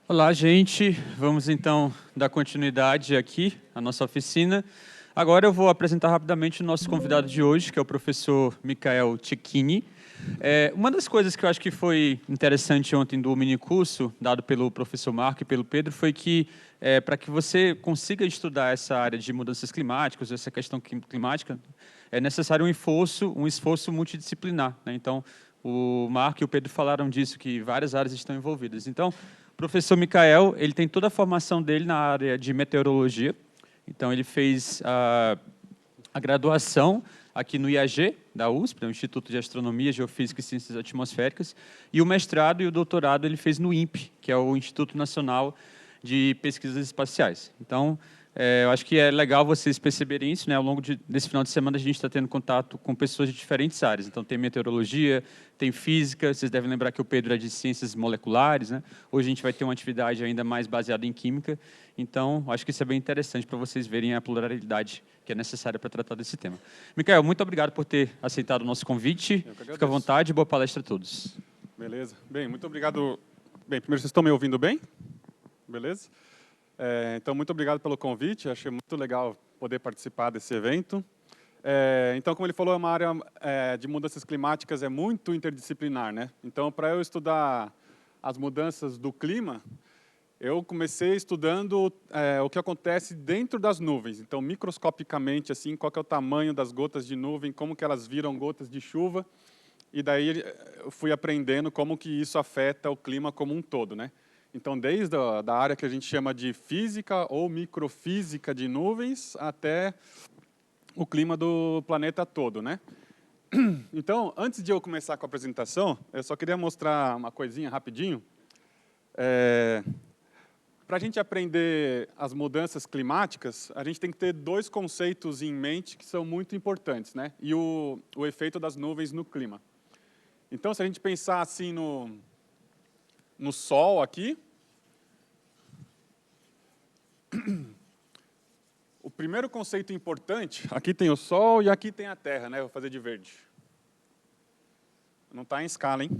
Olá, gente. Vamos então dar continuidade aqui à nossa oficina. Agora eu vou apresentar rapidamente o nosso convidado de hoje, que é o professor Michael Cecchini. Uma das coisas que eu acho que foi interessante ontem do minicurso, dado pelo professor Marco e pelo Pedro, foi que, para que você consiga estudar essa área de mudanças climáticas, essa questão climática, é necessário um esforço multidisciplinar, né? Então, o Marco e o Pedro falaram disso, que várias áreas estão envolvidas. Então, o professor Michael, ele tem toda a formação dele na área de meteorologia. Então, ele fez a graduação aqui no IAG, da USP, no Instituto de Astronomia, Geofísica e Ciências Atmosféricas, e o mestrado e o doutorado ele fez no INPE, que é o Instituto Nacional de Pesquisas Espaciais. Então, eu acho que é legal vocês perceberem isso, né? Ao longo desse final de semana, a gente está tendo contato com pessoas de diferentes áreas. Então, tem meteorologia, tem física, vocês devem lembrar que o Pedro é de ciências moleculares, né? Hoje a gente vai ter uma atividade ainda mais baseada em química. Então, acho que isso é bem interessante para vocês verem a pluralidade que é necessária para tratar desse tema. Michael, muito obrigado por ter aceitado o nosso convite. Fica à vontade, boa palestra a todos. Beleza. Bem, muito obrigado. Bem, primeiro, vocês estão me ouvindo bem? Beleza? Então, muito obrigado pelo convite. Achei muito legal poder participar desse evento. Então, como ele falou, é uma área de mudanças climáticas é muito interdisciplinar, né? Então, para eu estudar as mudanças do clima, eu comecei estudando o que acontece dentro das nuvens. Então, microscopicamente, assim, qual que é o tamanho das gotas de nuvem, como que elas viram gotas de chuva. E daí eu fui aprendendo como que isso afeta o clima como um todo, né? Então, desde da área que a gente chama de física ou microfísica de nuvens até o clima do planeta todo, né? Então, antes de eu começar com a apresentação, eu só queria mostrar uma coisinha rapidinho. Para a gente aprender as mudanças climáticas, a gente tem que ter dois conceitos em mente que são muito importantes, né? E o efeito das nuvens no clima. Então, se a gente pensar assim no Sol aqui, o primeiro conceito importante, aqui tem o Sol e aqui tem a Terra, né? Vou fazer de verde. Não está em escala, hein?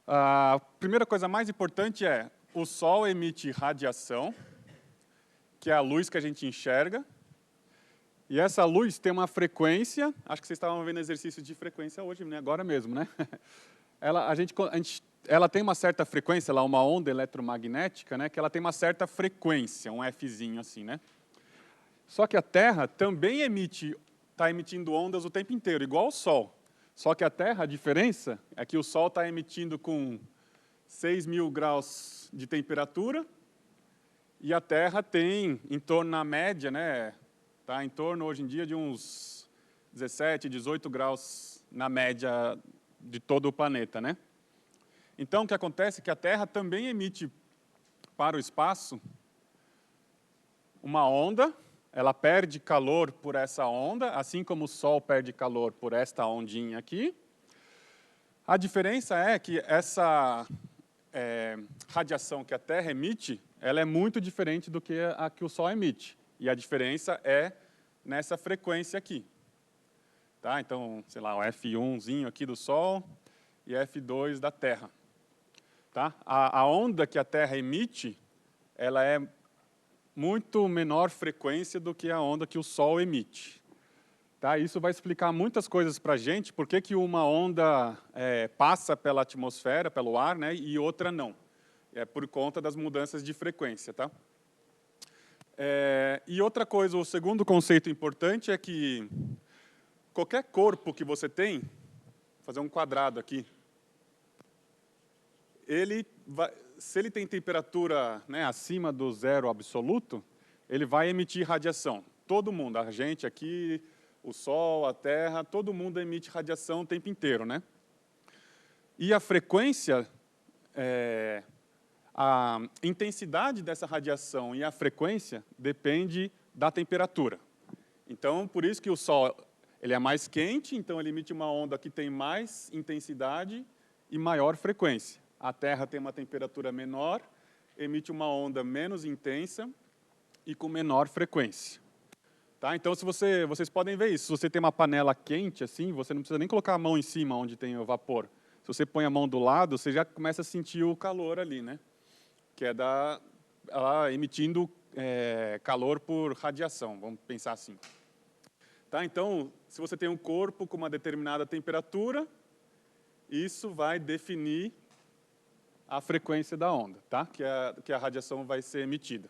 A primeira coisa mais importante é, o Sol emite radiação, que é a luz que a gente enxerga, e essa luz tem uma frequência, acho que vocês estavam vendo exercício de frequência hoje, né? Agora mesmo, né? Ela tem uma certa frequência, lá, uma onda eletromagnética, né? Que ela tem uma certa frequência, um Fzinho assim, né? Só que a Terra também está emitindo ondas o tempo inteiro, igual ao Sol. Só que a Terra, a diferença é que o Sol está emitindo com 6.000 graus de temperatura e a Terra tem em torno, na média, né? Está em torno, hoje em dia, de uns 17, 18 graus na média de todo o planeta, né? Então, o que acontece é que a Terra também emite para o espaço uma onda, ela perde calor por essa onda, assim como o Sol perde calor por esta ondinha aqui. A diferença é que essa radiação que a Terra emite, ela é muito diferente do que a que o Sol emite. E a diferença é nessa frequência aqui. Tá? Então, sei lá, o F1zinho aqui do Sol e F2 da Terra. Tá? A onda que a Terra emite, ela é muito menor frequência do que a onda que o Sol emite. Tá? Isso vai explicar muitas coisas para a gente, por que uma onda passa pela atmosfera, pelo ar, né, e outra não. É por conta das mudanças de frequência. Tá? E outra coisa, o segundo conceito importante é que qualquer corpo que você tem, vou fazer um quadrado aqui, se ele tem temperatura, né, acima do zero absoluto, ele vai emitir radiação. Todo mundo, a gente aqui, o Sol, a Terra, todo mundo emite radiação o tempo inteiro, né? E a frequência, a intensidade dessa radiação e a frequência depende da temperatura. Então, por isso que o Sol ele é mais quente, então ele emite uma onda que tem mais intensidade e maior frequência. A Terra tem uma temperatura menor, emite uma onda menos intensa e com menor frequência. Tá? Então, vocês podem ver isso. Se você tem uma panela quente, assim, você não precisa nem colocar a mão em cima, onde tem o vapor. Se você põe a mão do lado, você já começa a sentir o calor ali, né? que é ela emitindo calor por radiação, vamos pensar assim. Tá? Então, se você tem um corpo com uma determinada temperatura, isso vai definir a frequência da onda, tá? que a radiação vai ser emitida.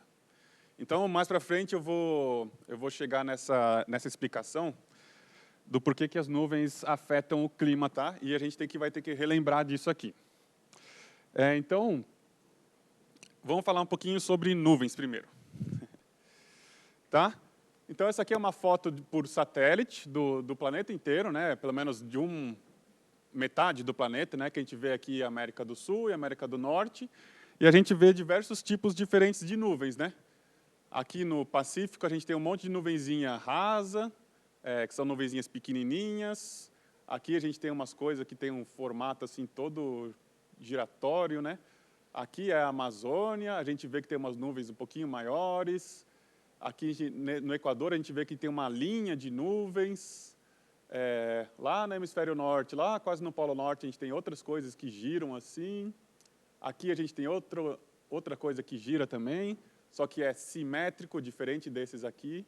Então, mais para frente, eu vou chegar nessa explicação do porquê que as nuvens afetam o clima, tá? E a gente vai ter que relembrar disso aqui. Então, vamos falar um pouquinho sobre nuvens primeiro. Tá? Então, essa aqui é uma foto por satélite do planeta inteiro, né? Pelo menos de metade do planeta, né? Que a gente vê aqui a América do Sul e a América do Norte. E a gente vê diversos tipos diferentes de nuvens, né? Aqui no Pacífico, a gente tem um monte de nuvenzinha rasa, que são nuvenzinhas pequenininhas. Aqui a gente tem umas coisas que tem um formato assim todo giratório, né? Aqui é a Amazônia, a gente vê que tem umas nuvens um pouquinho maiores. Aqui no Equador a gente vê que tem uma linha de nuvens. Lá no hemisfério norte, lá quase no Polo Norte, a gente tem outras coisas que giram assim. Aqui a gente tem outra coisa que gira também, só que é simétrico, diferente desses aqui.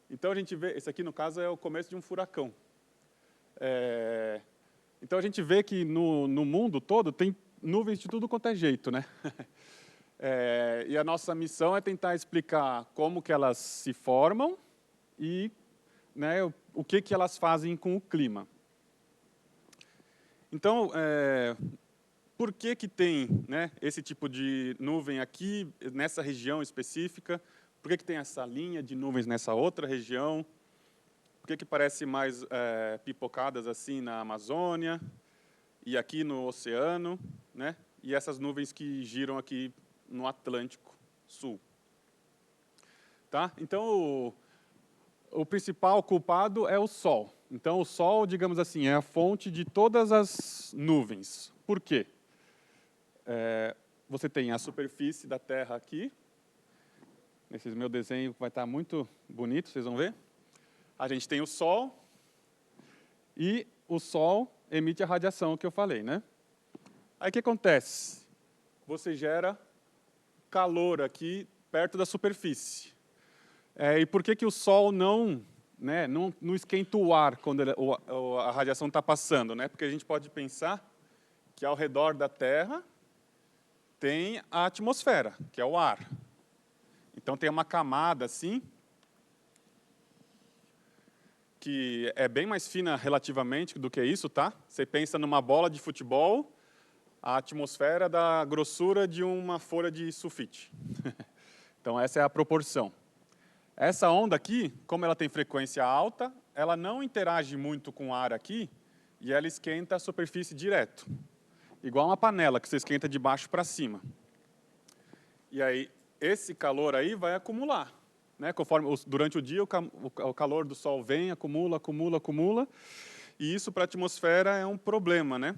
Então a gente vê, esse aqui no caso é o começo de um furacão. Então a gente vê que no mundo todo tem nuvens de tudo quanto é jeito, né? E a nossa missão é tentar explicar como que elas se formam e, né, o que elas fazem com o clima. Então, por que tem, né, esse tipo de nuvem aqui, nessa região específica? Por que tem essa linha de nuvens nessa outra região? Por que parece mais pipocadas assim na Amazônia e aqui no oceano, né? E essas nuvens que giram aqui no Atlântico Sul. Tá? Então, o principal culpado é o Sol. Então, o Sol, digamos assim, é a fonte de todas as nuvens. Por quê? Você tem a superfície da Terra aqui. Esse meu desenho vai estar muito bonito, vocês vão ver. A gente tem o Sol, e o Sol emite a radiação que eu falei, né? Aí o que acontece? Você gera calor aqui perto da superfície. E por que o Sol não esquenta o ar quando a radiação está passando, né? Porque a gente pode pensar que ao redor da Terra tem a atmosfera, que é o ar. Então tem uma camada assim, que é bem mais fina relativamente do que isso, tá? Você pensa numa bola de futebol, a atmosfera da grossura de uma folha de sulfite. Então essa é a proporção. Essa onda aqui, como ela tem frequência alta, ela não interage muito com o ar aqui e ela esquenta a superfície direto. Igual uma panela que você esquenta de baixo para cima. E aí esse calor aí vai acumular. Né? Conforme, durante o dia, o calor do Sol vem, acumula, acumula, acumula, e isso para a atmosfera é um problema. Né?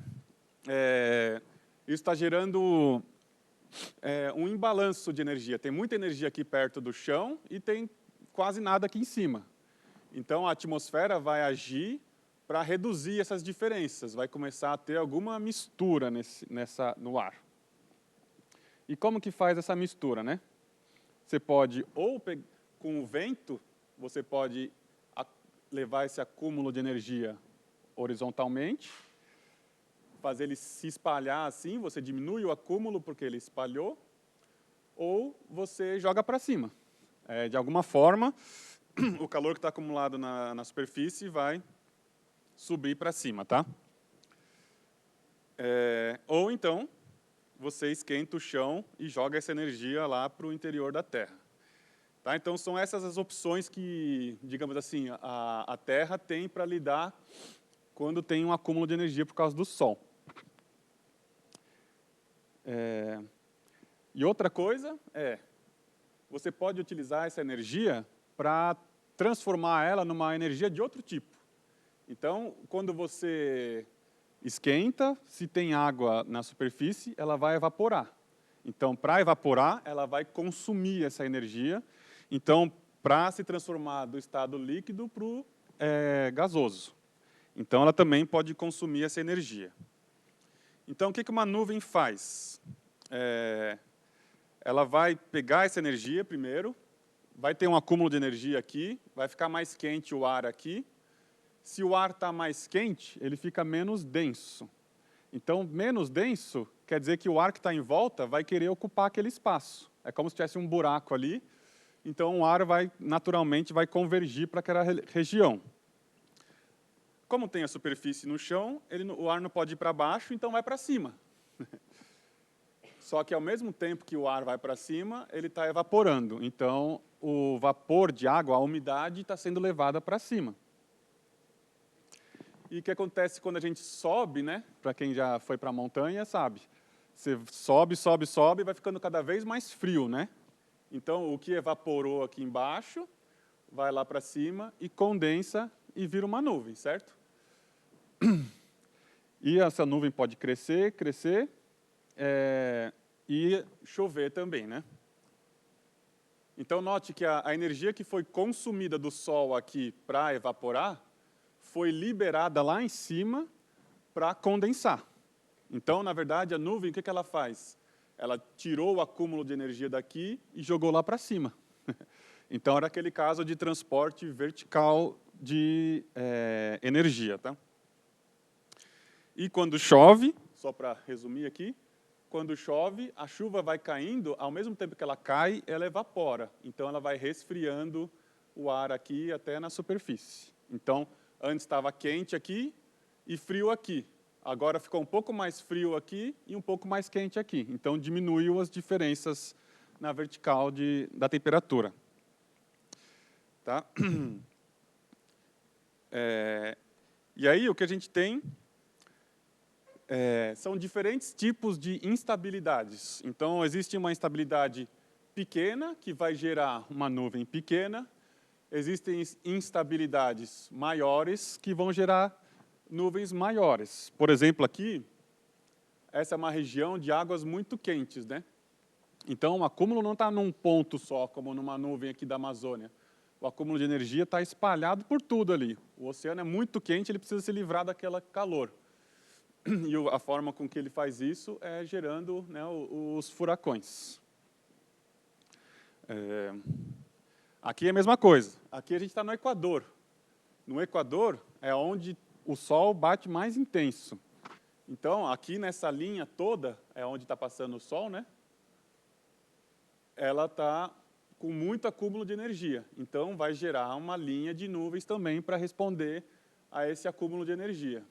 Isso está gerando um imbalanço de energia. Tem muita energia aqui perto do chão e tem quase nada aqui em cima. Então, a atmosfera vai agir para reduzir essas diferenças, vai começar a ter alguma mistura no ar. E como que faz essa mistura? Né? Você pode ou com o vento, você pode levar esse acúmulo de energia horizontalmente, fazer ele se espalhar assim, você diminui o acúmulo porque ele espalhou, ou você joga para cima. De alguma forma, o calor que está acumulado na superfície vai subir para cima, tá? Ou então, você esquenta o chão e joga essa energia lá para o interior da Terra. Tá? Então, são essas as opções que, digamos assim, a Terra tem para lidar quando tem um acúmulo de energia por causa do Sol. E outra coisa você pode utilizar essa energia para transformar ela numa energia de outro tipo. Então, quando você esquenta, se tem água na superfície, ela vai evaporar. Então, para evaporar, ela vai consumir essa energia. Então, para se transformar do estado líquido para o gasoso. Então, ela também pode consumir essa energia. Então, o que uma nuvem faz? ela vai pegar essa energia primeiro, vai ter um acúmulo de energia aqui, vai ficar mais quente o ar aqui. Se o ar está mais quente, ele fica menos denso. Então, menos denso quer dizer que o ar que está em volta vai querer ocupar aquele espaço. É como se tivesse um buraco ali, então o ar naturalmente vai convergir para aquela região. Como tem a superfície no chão, o ar não pode ir para baixo, então vai para cima. Só que, ao mesmo tempo que o ar vai para cima, ele está evaporando. Então, o vapor de água, a umidade, está sendo levada para cima. E o que acontece quando a gente sobe, né? Para quem já foi para a montanha, sabe. Você sobe, sobe, sobe, vai ficando cada vez mais frio, né? Então, o que evaporou aqui embaixo, vai lá para cima e condensa e vira uma nuvem, certo? E essa nuvem pode crescer, crescer, e chover também, né? Então, note que a energia que foi consumida do Sol aqui para evaporar, foi liberada lá em cima para condensar. Então, na verdade, a nuvem, o que ela faz? Ela tirou o acúmulo de energia daqui e jogou lá para cima. Então, era aquele caso de transporte vertical de energia. Tá? E quando chove, só para resumir aqui, quando chove, a chuva vai caindo, ao mesmo tempo que ela cai, ela evapora. Então, ela vai resfriando o ar aqui até na superfície. Então, antes estava quente aqui e frio aqui. Agora ficou um pouco mais frio aqui e um pouco mais quente aqui. Então, diminuiu as diferenças na vertical da temperatura. Tá? E aí, o que a gente tem são diferentes tipos de instabilidades. Então, existe uma instabilidade pequena, que vai gerar uma nuvem pequena. Existem instabilidades maiores que vão gerar nuvens maiores. Por exemplo, aqui, essa é uma região de águas muito quentes, né? Então, o acúmulo não está num ponto só, como numa nuvem aqui da Amazônia. O acúmulo de energia está espalhado por tudo ali. O oceano é muito quente, ele precisa se livrar daquele calor. E a forma com que ele faz isso é gerando, né, os furacões. Aqui é a mesma coisa. Aqui a gente está no Equador. No Equador é onde o sol bate mais intenso. Então, aqui nessa linha toda, é onde está passando o sol, né? Ela está com muito acúmulo de energia. Então, vai gerar uma linha de nuvens também para responder a esse acúmulo de energia.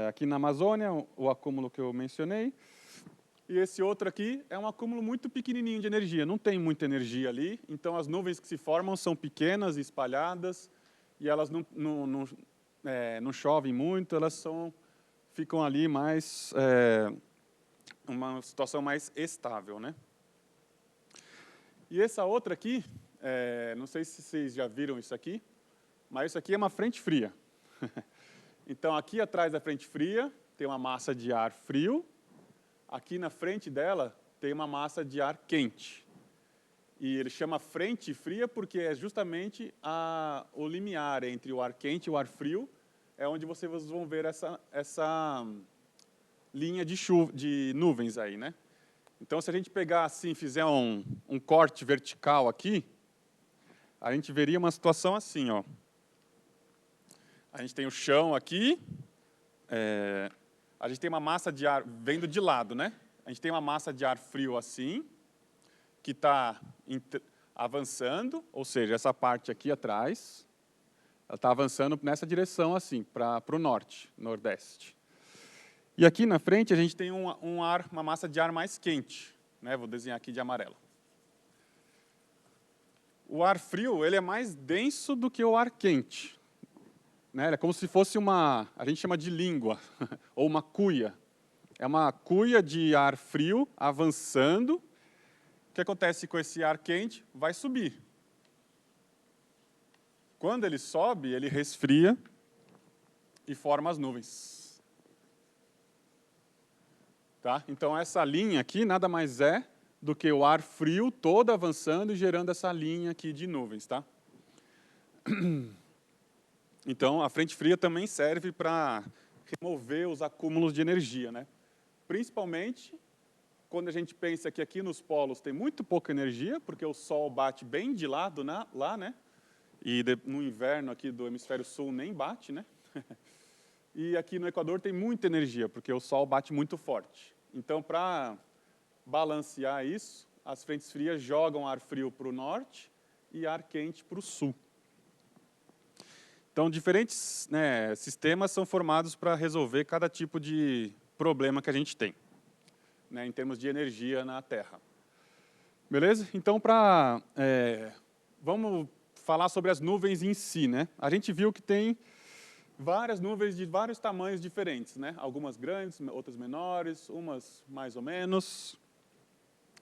Aqui na Amazônia, o acúmulo que eu mencionei. E esse outro aqui é um acúmulo muito pequenininho de energia, não tem muita energia ali, então as nuvens que se formam são pequenas, espalhadas, e elas não chovem muito, elas ficam ali mais, uma situação mais estável, né? E essa outra aqui, não sei se vocês já viram isso aqui, mas isso aqui é uma frente fria. Então, aqui atrás da frente fria, tem uma massa de ar frio. Aqui na frente dela, tem uma massa de ar quente. E ele chama frente fria porque é justamente o limiar entre o ar quente e o ar frio, é onde vocês vão ver essa linha de nuvens aí, né? Então, se a gente pegar assim, fizer um corte vertical aqui, a gente veria uma situação assim, ó. A gente tem o chão aqui, a gente tem uma massa de ar vendo de lado, né? A gente tem uma massa de ar frio assim, que está avançando, ou seja, essa parte aqui atrás, ela está avançando nessa direção assim, para o norte, nordeste. E aqui na frente a gente tem uma massa de ar mais quente, né? Vou desenhar aqui de amarelo. O ar frio, ele é mais denso do que o ar quente. Né? É como se fosse a gente chama de língua, ou uma cuia. É uma cuia de ar frio avançando. O que acontece com esse ar quente? Vai subir. Quando ele sobe, ele resfria e forma as nuvens. Tá? Então, essa linha aqui nada mais é do que o ar frio todo avançando e gerando essa linha aqui de nuvens. Tá? Então, a frente fria também serve para remover os acúmulos de energia, né? Principalmente quando a gente pensa que aqui nos polos tem muito pouca energia, porque o Sol bate bem de lado lá, né? E no inverno aqui do hemisfério sul nem bate, né? E aqui no Equador tem muita energia, porque o Sol bate muito forte. Então, para balancear isso, as frentes frias jogam ar frio para o norte e ar quente para o sul. Então, diferentes, né, sistemas são formados para resolver cada tipo de problema que a gente tem, né, em termos de energia na Terra. Beleza? Então, vamos falar sobre as nuvens em si, né? A gente viu que tem várias nuvens de vários tamanhos diferentes, né? Algumas grandes, outras menores, umas mais ou menos.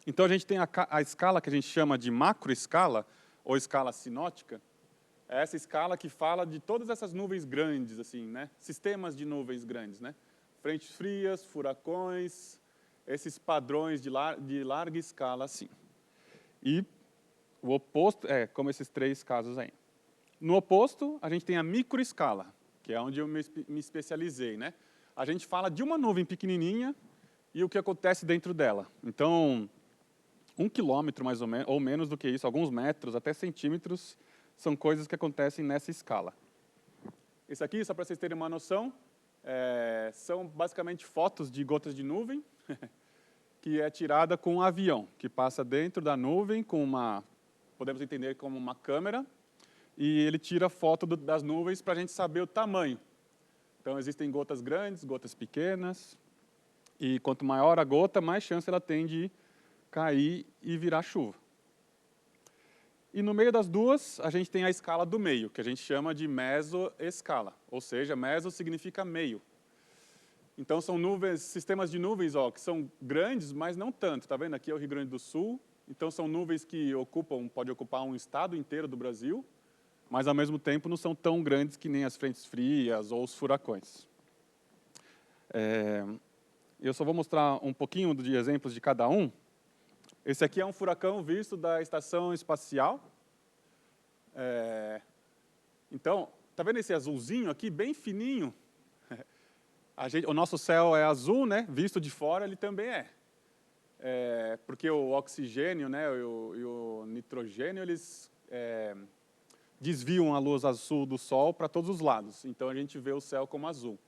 Então, a gente tem a escala que a gente chama de macroescala, ou escala sinótica. É essa escala que fala de todas essas nuvens grandes, assim, né? Sistemas de nuvens grandes, né? Frentes frias, furacões, esses padrões de larga escala, assim. E o oposto é como esses três casos aí. No oposto, a gente tem a microescala, que é onde eu me especializei, né? A gente fala de uma nuvem pequenininha e o que acontece dentro dela. Então, 1 quilômetro mais ou menos, ou menos do que isso, alguns metros, até centímetros, são coisas que acontecem nessa escala. Isso aqui, só para vocês terem uma noção, são basicamente fotos de gotas de nuvem, que é tirada com um avião, que passa dentro da nuvem com podemos entender como uma câmera, e ele tira foto das nuvens para a gente saber o tamanho. Então, existem gotas grandes, gotas pequenas, e quanto maior a gota, mais chance ela tem de cair e virar chuva. E no meio das duas, a gente tem a escala do meio, que a gente chama de mesoescala, ou seja, meso significa meio. Então, são sistemas de nuvens, ó, que são grandes, mas não tanto. Tá vendo? Aqui é o Rio Grande do Sul. Então, são nuvens que pode ocupar um estado inteiro do Brasil, mas, ao mesmo tempo, não são tão grandes que nem as frentes frias ou os furacões. Eu só vou mostrar um pouquinho de exemplos de cada um. Esse aqui é um furacão visto da estação espacial. Então, tá vendo esse azulzinho aqui, bem fininho? O nosso céu é azul, né? Visto de fora, ele também é. Porque o oxigênio, né, e o nitrogênio, eles desviam a luz azul do Sol para todos os lados. Então, a gente vê o céu como azul.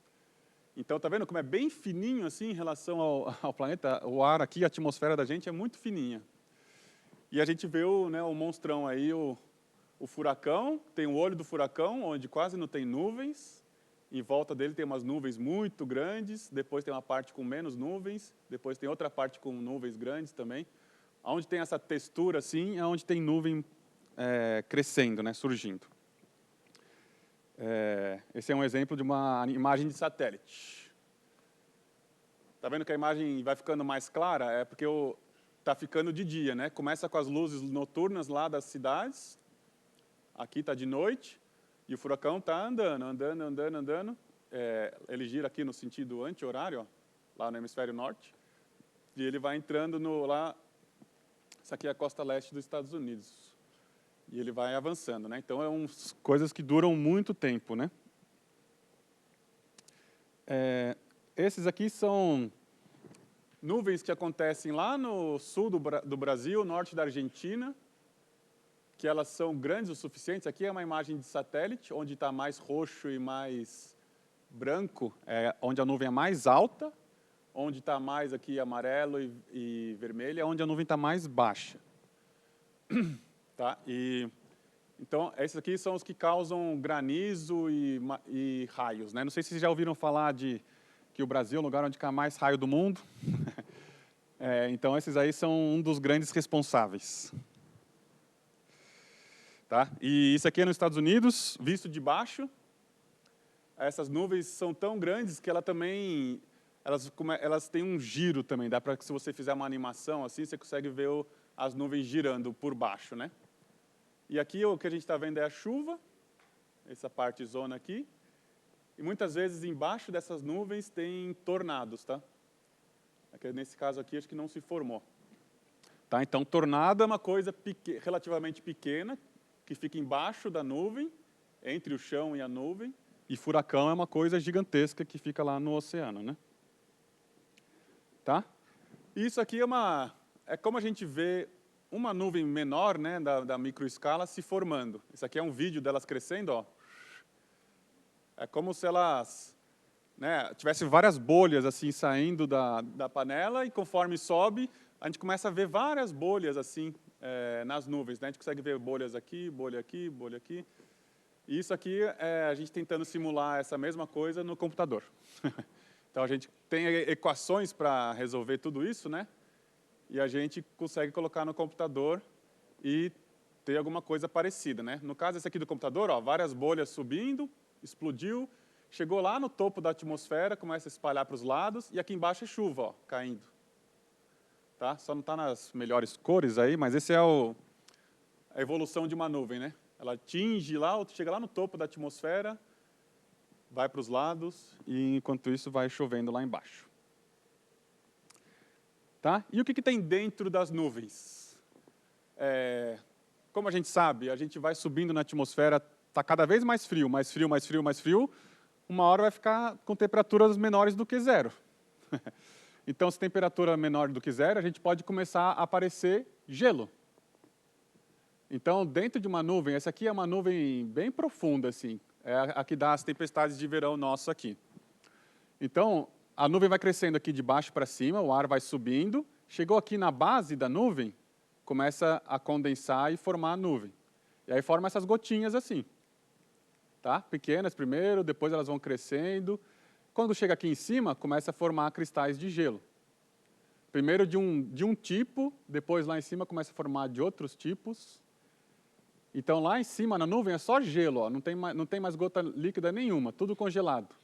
Então, tá vendo como é bem fininho assim em relação ao planeta? O ar aqui, a atmosfera da gente é muito fininha. E a gente vê o monstrão aí, o furacão, tem o olho do furacão, onde quase não tem nuvens. Em volta dele tem umas nuvens muito grandes, depois tem uma parte com menos nuvens, depois tem outra parte com nuvens grandes também. Onde tem essa textura assim, é onde tem nuvem crescendo, né, surgindo. Esse é um exemplo de uma imagem de satélite. Está vendo que a imagem vai ficando mais clara? É porque está ficando de dia, né? Começa com as luzes noturnas lá das cidades. Aqui está de noite. E o furacão está andando. Ele gira aqui no sentido anti-horário, lá no hemisfério norte. E ele vai entrando lá. Essa aqui é a costa leste dos Estados Unidos. E ele vai avançando, né? Então, coisas que duram muito tempo, né? Esses aqui são nuvens que acontecem lá no sul do Brasil, norte da Argentina, que elas são grandes o suficiente. Aqui é uma imagem de satélite, onde está mais roxo e mais branco, onde a nuvem é mais alta, onde está mais aqui amarelo e vermelho, é onde a nuvem está mais baixa. Tá? Então, esses aqui são os que causam granizo e raios, né? Não sei se vocês já ouviram falar que o Brasil é o lugar onde cai mais raio do mundo. Então, esses aí são um dos grandes responsáveis. Tá? E isso aqui é nos Estados Unidos, visto de baixo. Essas nuvens são tão grandes que elas têm um giro também. Dá para que, se você fizer uma animação assim, você consegue ver as nuvens girando por baixo, né? E aqui o que a gente está vendo é a chuva, essa parte zona aqui. E muitas vezes embaixo dessas nuvens tem tornados, tá? Nesse caso aqui acho que não se formou. Tá? Então, tornado é uma coisa relativamente pequena, que fica embaixo da nuvem, entre o chão e a nuvem. E furacão é uma coisa gigantesca que fica lá no oceano, né? Tá? Isso aqui é como a gente vê uma nuvem menor, né, da microescala se formando. Isso aqui é um vídeo delas crescendo, ó. É como se elas, né, tivessem várias bolhas assim saindo da panela, e conforme sobe, a gente começa a ver várias bolhas assim nas nuvens, né? A gente consegue ver bolhas aqui, bolha aqui, bolha aqui. E isso aqui é a gente tentando simular essa mesma coisa no computador. Então a gente tem equações para resolver tudo isso, né? E a gente consegue colocar no computador e ter alguma coisa parecida, né? No caso esse aqui do computador, ó, várias bolhas subindo, explodiu, chegou lá no topo da atmosfera, começa a espalhar para os lados, e aqui embaixo é chuva, ó, caindo. Tá? Só não está nas melhores cores aí, mas esse é a evolução de uma nuvem, né? Ela atinge lá, chega lá no topo da atmosfera, vai para os lados, e enquanto isso vai chovendo lá embaixo. Tá? E o que tem dentro das nuvens? Como a gente sabe, a gente vai subindo na atmosfera, está cada vez mais frio, mais frio, mais frio, mais frio, uma hora vai ficar com temperaturas menores do que zero. Então, se a temperatura é menor do que zero, a gente pode começar a aparecer gelo. Então, dentro de uma nuvem, essa aqui é uma nuvem bem profunda, assim, é a que dá as tempestades de verão nosso aqui. Então, a nuvem vai crescendo aqui de baixo para cima, o ar vai subindo, chegou aqui na base da nuvem, começa a condensar e formar a nuvem. E aí forma essas gotinhas assim, tá? Pequenas primeiro, depois elas vão crescendo. Quando chega aqui em cima, começa a formar cristais de gelo. Primeiro de um tipo, depois lá em cima começa a formar de outros tipos. Então lá em cima na nuvem é só gelo, ó, não tem mais gota líquida nenhuma, tudo congelado.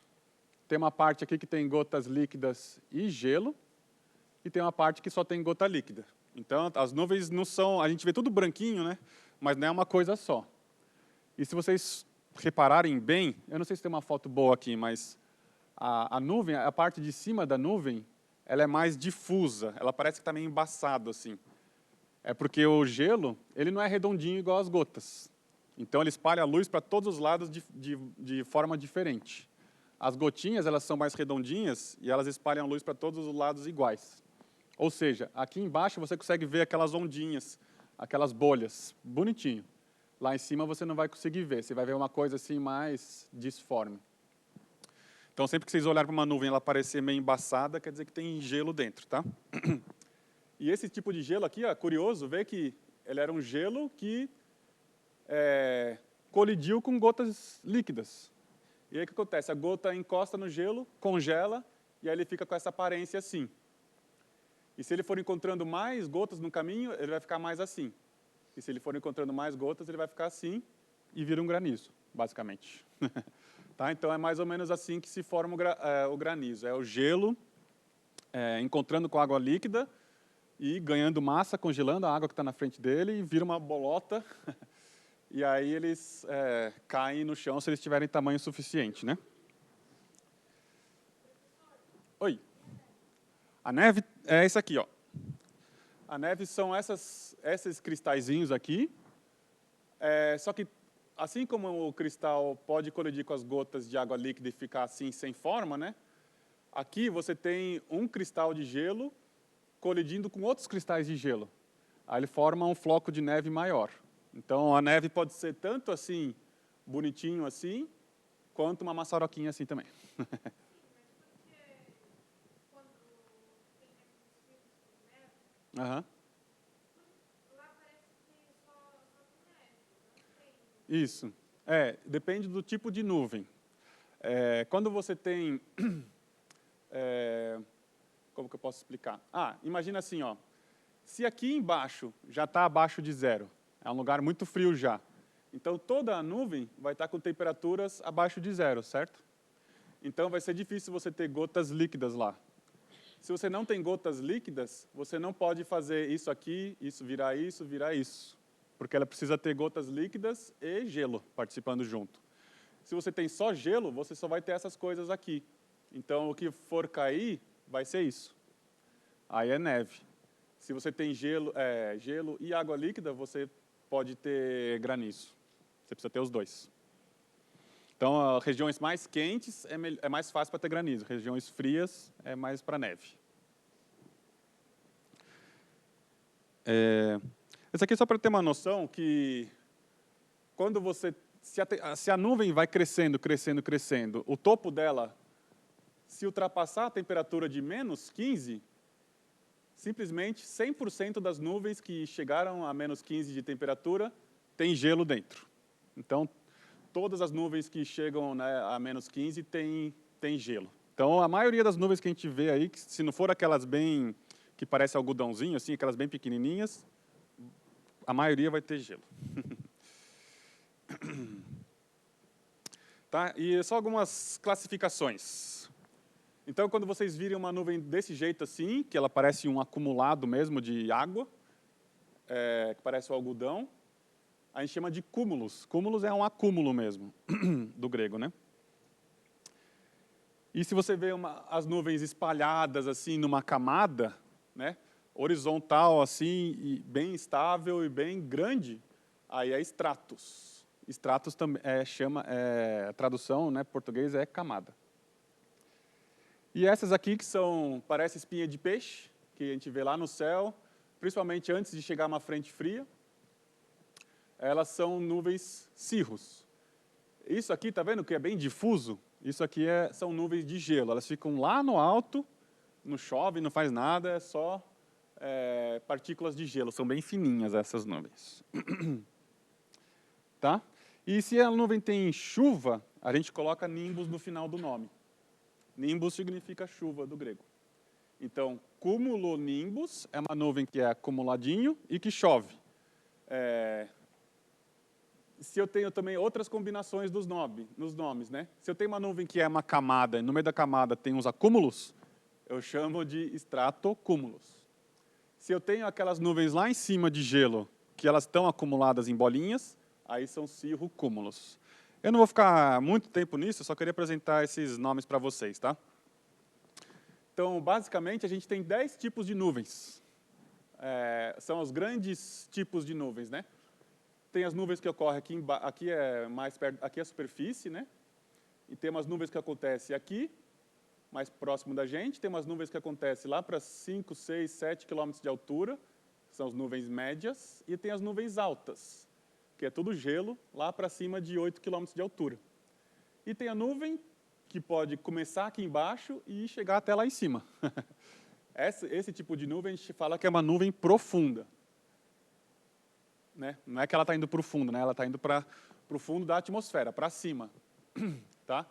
Tem uma parte aqui que tem gotas líquidas e gelo, e tem uma parte que só tem gota líquida. Então as nuvens não são, a gente vê tudo branquinho, né? Mas não é uma coisa só. E se vocês repararem bem, eu não sei se tem uma foto boa aqui, mas a nuvem, a parte de cima da nuvem, ela é mais difusa, ela parece que está meio embaçado assim. É porque o gelo, ele não é redondinho igual as gotas. Então ele espalha a luz para todos os lados de forma diferente. As gotinhas, elas são mais redondinhas e elas espalham a luz para todos os lados iguais. Ou seja, aqui embaixo você consegue ver aquelas ondinhas, aquelas bolhas, bonitinho. Lá em cima você não vai conseguir ver, você vai ver uma coisa assim mais disforme. Então, sempre que vocês olharem para uma nuvem e ela parecer meio embaçada, quer dizer que tem gelo dentro, tá? E esse tipo de gelo aqui, ó, curioso, ver que ele era um gelo que colidiu com gotas líquidas. E aí o que acontece? A gota encosta no gelo, congela, e aí ele fica com essa aparência assim. E se ele for encontrando mais gotas no caminho, ele vai ficar mais assim. E se ele for encontrando mais gotas, ele vai ficar assim e vira um granizo, basicamente. Tá? Então, é mais ou menos assim que se forma o granizo. É o gelo encontrando com água líquida e ganhando massa, congelando a água que está na frente dele e vira uma bolota. E aí eles caem no chão se eles tiverem tamanho suficiente, né? Oi. A neve é essa aqui, ó. A neve são esses cristalzinhos aqui. Só que, assim como o cristal pode colidir com as gotas de água líquida e ficar assim, sem forma, né? Aqui você tem um cristal de gelo colidindo com outros cristais de gelo. Aí ele forma um floco de neve maior. Então, a neve pode ser tanto assim, bonitinho assim, quanto uma maçaroquinha assim também. Uhum. Isso. Depende do tipo de nuvem. Quando você tem... como que eu posso explicar? Imagina assim, ó. Se aqui embaixo já está abaixo de zero, é um lugar muito frio já. Então, toda a nuvem vai estar com temperaturas abaixo de zero, certo? Então, vai ser difícil você ter gotas líquidas lá. Se você não tem gotas líquidas, você não pode fazer isso aqui, isso, virar isso, virar isso. Porque ela precisa ter gotas líquidas e gelo participando junto. Se você tem só gelo, você só vai ter essas coisas aqui. Então, o que for cair, vai ser isso. Aí é neve. Se você tem gelo e água líquida, você pode ter granizo. Você precisa ter os dois. Então, regiões mais quentes é mais fácil para ter granizo. Regiões frias é mais para neve. Esse aqui é só para ter uma noção que quando você, se a nuvem vai crescendo, crescendo, crescendo, o topo dela, se ultrapassar a temperatura de -15, simplesmente 100% das nuvens que chegaram a -15 de temperatura tem gelo dentro. Então, todas as nuvens que chegam, né, a -15 tem gelo. Então, a maioria das nuvens que a gente vê aí, se não for aquelas bem, que parece algodãozinho, assim, aquelas bem pequenininhas, a maioria vai ter gelo. Tá? E só algumas classificações. Então, quando vocês virem uma nuvem desse jeito assim, que ela parece um acumulado mesmo de água, que parece o algodão, a gente chama de cúmulos. Cúmulos é um acúmulo mesmo, do grego, né? E se você vê as nuvens espalhadas assim numa camada, né, horizontal assim, e bem estável e bem grande, aí é stratus. Stratus também a tradução, né, português é camada. E essas aqui que parece espinha de peixe, que a gente vê lá no céu, principalmente antes de chegar uma frente fria, elas são nuvens cirrus. Isso aqui, tá vendo que é bem difuso? Isso aqui são nuvens de gelo. Elas ficam lá no alto, não chove, não faz nada, é só partículas de gelo. São bem fininhas essas nuvens. Tá? E se a nuvem tem chuva, a gente coloca nimbus no final do nome. Nimbus significa chuva do grego. Então, cumulonimbus é uma nuvem que é acumuladinho e que chove. Se eu tenho também outras combinações nos nomes, né? Se eu tenho uma nuvem que é uma camada e no meio da camada tem uns acúmulos, eu chamo de stratocúmulos. Se eu tenho aquelas nuvens lá em cima de gelo, que elas estão acumuladas em bolinhas, aí são cirrocúmulos. Eu não vou ficar muito tempo nisso, eu só queria apresentar esses nomes para vocês, tá? Então, basicamente, a gente tem 10 tipos de nuvens. São os grandes tipos de nuvens, né? Tem as nuvens que ocorrem aqui é mais perto, aqui é a superfície, né? E tem umas nuvens que acontecem aqui, mais próximo da gente. Tem umas nuvens que acontecem lá para 5, 6, 7 quilômetros de altura, são as nuvens médias. E tem as nuvens altas, que é tudo gelo, lá para cima de 8 quilômetros de altura. E tem a nuvem que pode começar aqui embaixo e chegar até lá em cima. Esse tipo de nuvem a gente fala que é uma nuvem profunda. Né? Não é que ela está indo para o fundo, né? Ela está indo para o fundo da atmosfera, para cima. Tá?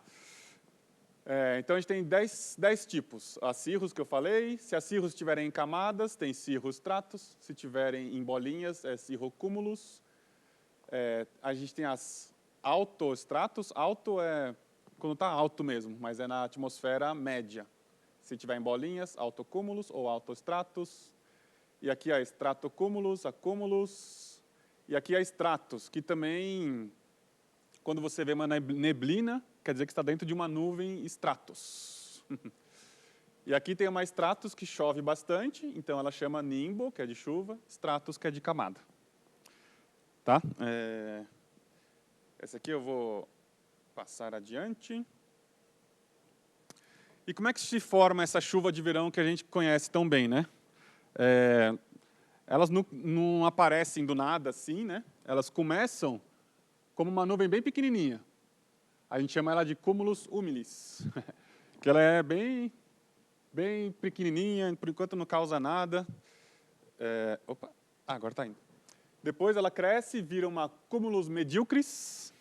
Então, a gente tem 10 tipos. As cirros que eu falei, se as cirros estiverem em camadas, tem cirrostratus, se estiverem em bolinhas, é cirrocúmulos. A gente tem as altostratus, alto é quando está alto mesmo, mas é na atmosfera média. Se estiver em bolinhas, altocúmulos ou altostratus. E aqui é stratocúmulos, acúmulos. E aqui é stratus, que também, quando você vê uma neblina, quer dizer que está dentro de uma nuvem stratus. E aqui tem uma stratus que chove bastante, então ela chama nimbo, que é de chuva, stratus, que é de camada. Tá? Esse aqui eu vou passar adiante. E como é que se forma essa chuva de verão que a gente conhece tão bem, né? Elas não aparecem do nada assim, né? Elas começam como uma nuvem bem pequenininha. A gente chama ela de cumulus humilis, que ela é bem pequenininha, por enquanto não causa nada. Agora está indo. Depois ela cresce e vira uma cumulus medíocris.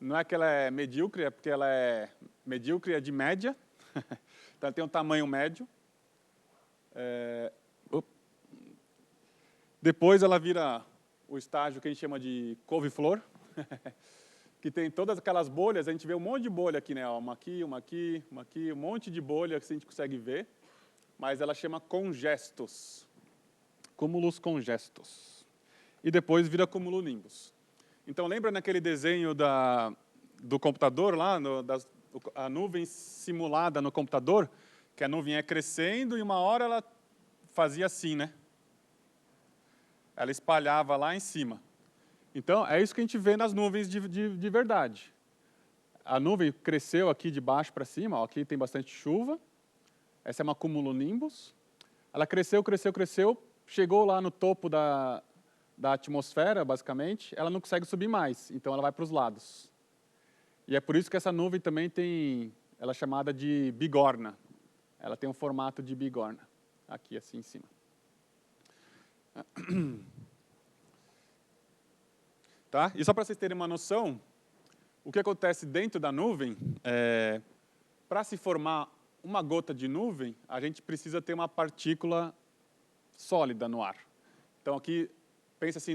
Não é que ela é medíocre, é porque ela é medíocre, é de média. Então ela tem um tamanho médio. Depois ela vira o estágio que a gente chama de couve-flor, que tem todas aquelas bolhas, a gente vê um monte de bolha aqui, né? Uma aqui, uma aqui, uma aqui, um monte de bolha que a gente consegue ver, mas ela chama congestos, cúmulos congestos. E depois vira cumulonimbus. Então lembra naquele desenho do computador lá, a nuvem simulada no computador, que a nuvem é crescendo e uma hora ela fazia assim, né? Ela espalhava lá em cima. Então, é isso que a gente vê nas nuvens de verdade. A nuvem cresceu aqui de baixo para cima, ó, aqui tem bastante chuva. Essa é uma cumulonimbus. Ela cresceu, cresceu, cresceu, chegou lá no topo da atmosfera, basicamente, ela não consegue subir mais, então ela vai para os lados. E é por isso que essa nuvem também ela é chamada de bigorna. Ela tem um formato de bigorna, aqui assim em cima. Tá? E só para vocês terem uma noção, o que acontece dentro da nuvem, para se formar uma gota de nuvem, a gente precisa ter uma partícula sólida no ar. Então aqui, pensa assim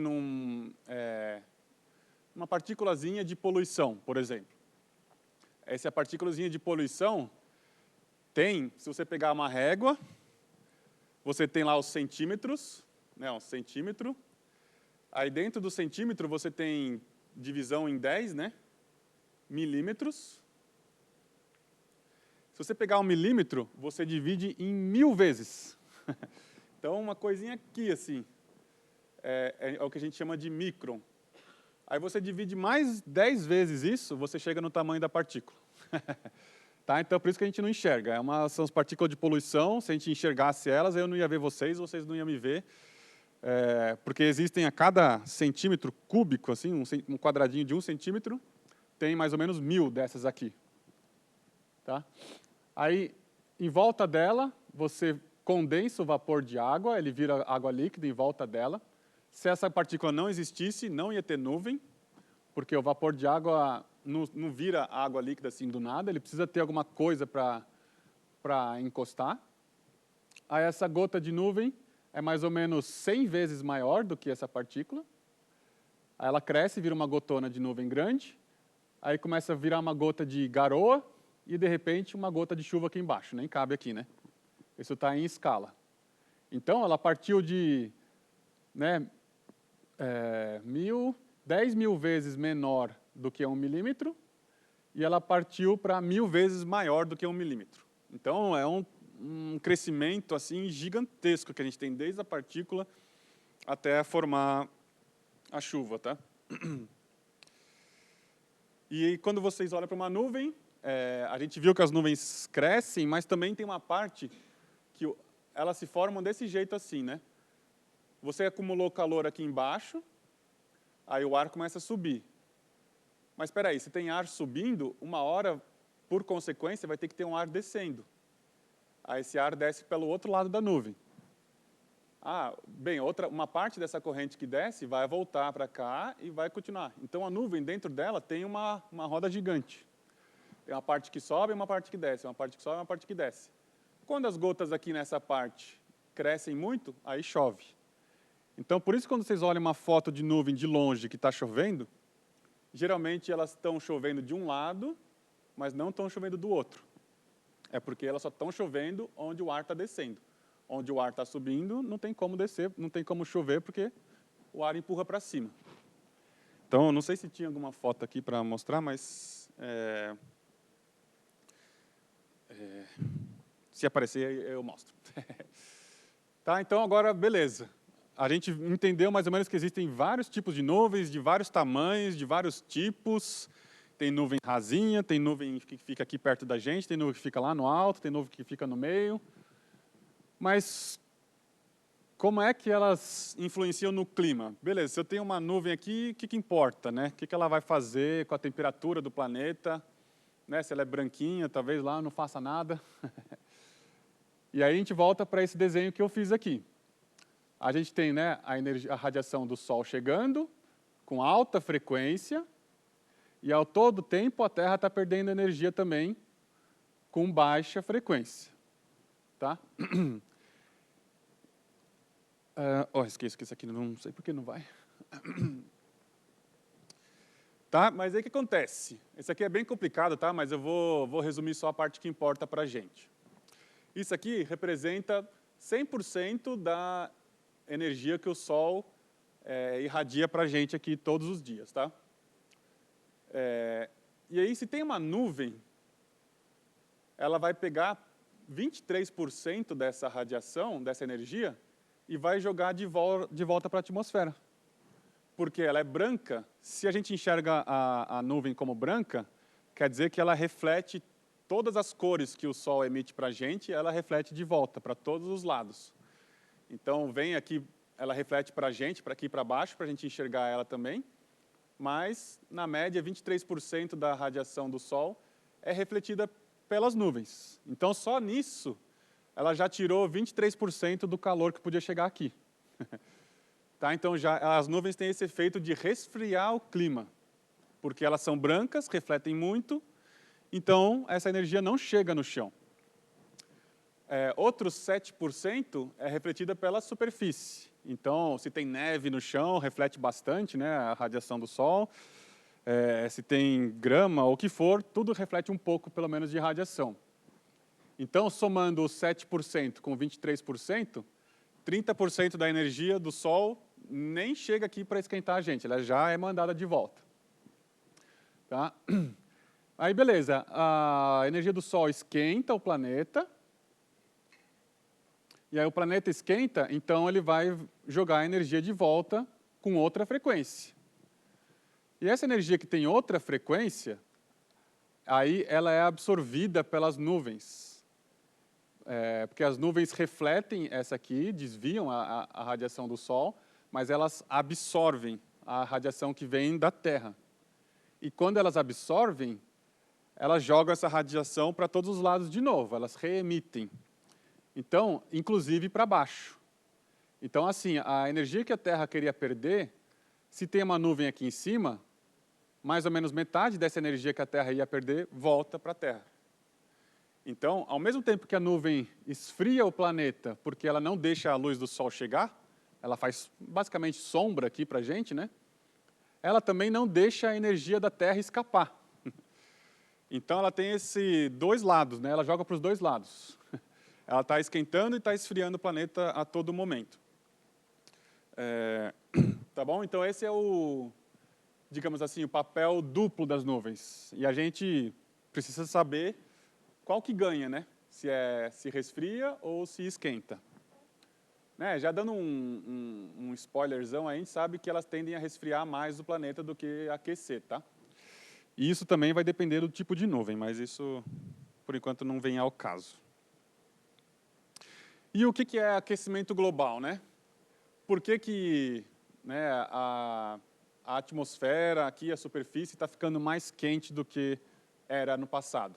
uma partículazinha de poluição, por exemplo. Essa partículazinha de poluição se você pegar uma régua, você tem lá os centímetros, né, um centímetro. Aí dentro do centímetro você tem divisão em 10, né, milímetros. Se você pegar 1 milímetro, você divide em 1000 vezes. Então, uma coisinha aqui, assim, é o que a gente chama de micron. Aí você divide mais 10 vezes isso, você chega no tamanho da partícula. Tá? Então, por isso que a gente não enxerga. São as partículas de poluição, se a gente enxergasse elas, eu não ia ver vocês não iam me ver. Porque existem a cada centímetro cúbico, assim, um quadradinho de 1 centímetro, tem mais ou menos 1000 dessas aqui. Tá? Aí, em volta dela, você condensa o vapor de água, ele vira água líquida em volta dela. Se essa partícula não existisse, não ia ter nuvem, porque o vapor de água não vira água líquida assim do nada, ele precisa ter alguma coisa para encostar. Aí essa gota de nuvem é mais ou menos 100 vezes maior do que essa partícula. Aí ela cresce, vira uma gotona de nuvem grande, aí começa a virar uma gota de garoa e, de repente, uma gota de chuva aqui embaixo. Nem cabe aqui, né? Isso está em escala. Então, ela partiu de 10 mil vezes menor do que 1 milímetro e ela partiu para 1000 vezes maior do que 1 milímetro. Então, é um crescimento assim gigantesco que a gente tem desde a partícula até formar a chuva. Tá? E quando vocês olham para uma nuvem, a gente viu que as nuvens crescem, mas também tem uma parte que elas se formam desse jeito assim, né? Você acumulou calor aqui embaixo, aí o ar começa a subir. Mas espera aí, se tem ar subindo, uma hora, por consequência, vai ter que ter um ar descendo. Aí esse ar desce pelo outro lado da nuvem. Bem, uma parte dessa corrente que desce vai voltar para cá e vai continuar. Então a nuvem, dentro dela, tem uma roda gigante. Tem uma parte que sobe e uma parte que desce, uma parte que sobe e uma parte que desce. Quando as gotas aqui nessa parte crescem muito, aí chove. Então, por isso, quando vocês olham uma foto de nuvem de longe que está chovendo, geralmente elas estão chovendo de um lado, mas não estão chovendo do outro. É porque elas só estão chovendo onde o ar está descendo. Onde o ar está subindo, não tem como descer, não tem como chover, porque o ar empurra para cima. Então, não sei se tinha alguma foto aqui para mostrar, mas se aparecer, eu mostro. Tá, então, agora, beleza. A gente entendeu mais ou menos que existem vários tipos de nuvens, de vários tamanhos, de vários tipos. Tem nuvem rasinha, tem nuvem que fica aqui perto da gente, tem nuvem que fica lá no alto, tem nuvem que fica no meio. Mas como é que elas influenciam no clima? Beleza, se eu tenho uma nuvem aqui, o que importa, né? O que ela vai fazer com a temperatura do planeta? Né? Se ela é branquinha, talvez lá não faça nada. E aí a gente volta para esse desenho que eu fiz aqui. A gente tem, né, a radiação do Sol chegando com alta frequência e, ao todo tempo, a Terra está perdendo energia também com baixa frequência. Tá? Esqueço que isso aqui não sei por que não vai. Tá? Mas aí o que acontece? Isso aqui é bem complicado, tá? Mas eu vou resumir só a parte que importa para a gente. Isso aqui representa 100% da energia que o Sol irradia para a gente aqui todos os dias. Tá? E aí, se tem uma nuvem, ela vai pegar 23% dessa radiação, dessa energia, e vai jogar de volta para a atmosfera. Porque ela é branca, se a gente enxerga a nuvem como branca, quer dizer que ela reflete todas as cores que o Sol emite para a gente, ela reflete de volta para todos os lados. Então, vem aqui, ela reflete para a gente, para aqui e para baixo, para a gente enxergar ela também. Mas, na média, 23% da radiação do Sol é refletida pelas nuvens. Então, só nisso, ela já tirou 23% do calor que podia chegar aqui. Tá? Então, as nuvens têm esse efeito de resfriar o clima, porque elas são brancas, refletem muito, então essa energia não chega no chão. Outros 7% é refletida pela superfície. Então, se tem neve no chão, reflete bastante, né, a radiação do Sol. Se tem grama ou o que for, tudo reflete um pouco, pelo menos, de radiação. Então, somando os 7% com 23%, 30% da energia do Sol nem chega aqui para esquentar a gente, ela já é mandada de volta. Tá? Aí, beleza, a energia do Sol esquenta o planeta, e aí o planeta esquenta, então ele vai jogar a energia de volta com outra frequência. E essa energia que tem outra frequência, aí ela é absorvida pelas nuvens. Porque as nuvens refletem essa aqui, desviam a radiação do Sol, mas elas absorvem a radiação que vem da Terra. E quando elas absorvem, elas jogam essa radiação para todos os lados de novo, elas reemitem. Então, inclusive para baixo. Então, assim, a energia que a Terra queria perder, se tem uma nuvem aqui em cima, mais ou menos metade dessa energia que a Terra ia perder volta para a Terra. Então, ao mesmo tempo que a nuvem esfria o planeta, porque ela não deixa a luz do Sol chegar, ela faz basicamente sombra aqui para a gente, né? Ela também não deixa a energia da Terra escapar. Então, ela tem esses dois lados, né? Ela joga para os dois lados. Ela está esquentando e está esfriando o planeta a todo momento. Tá bom? Então, esse é o, digamos assim, o papel duplo das nuvens. E a gente precisa saber qual que ganha, né? Se resfria ou se esquenta. Né? Já dando um spoilerzão, a gente sabe que elas tendem a resfriar mais o planeta do que aquecer, tá? E isso também vai depender do tipo de nuvem, mas isso, por enquanto, não vem ao caso. E o que é aquecimento global, né? Por que né, a atmosfera, aqui a superfície, está ficando mais quente do que era no passado?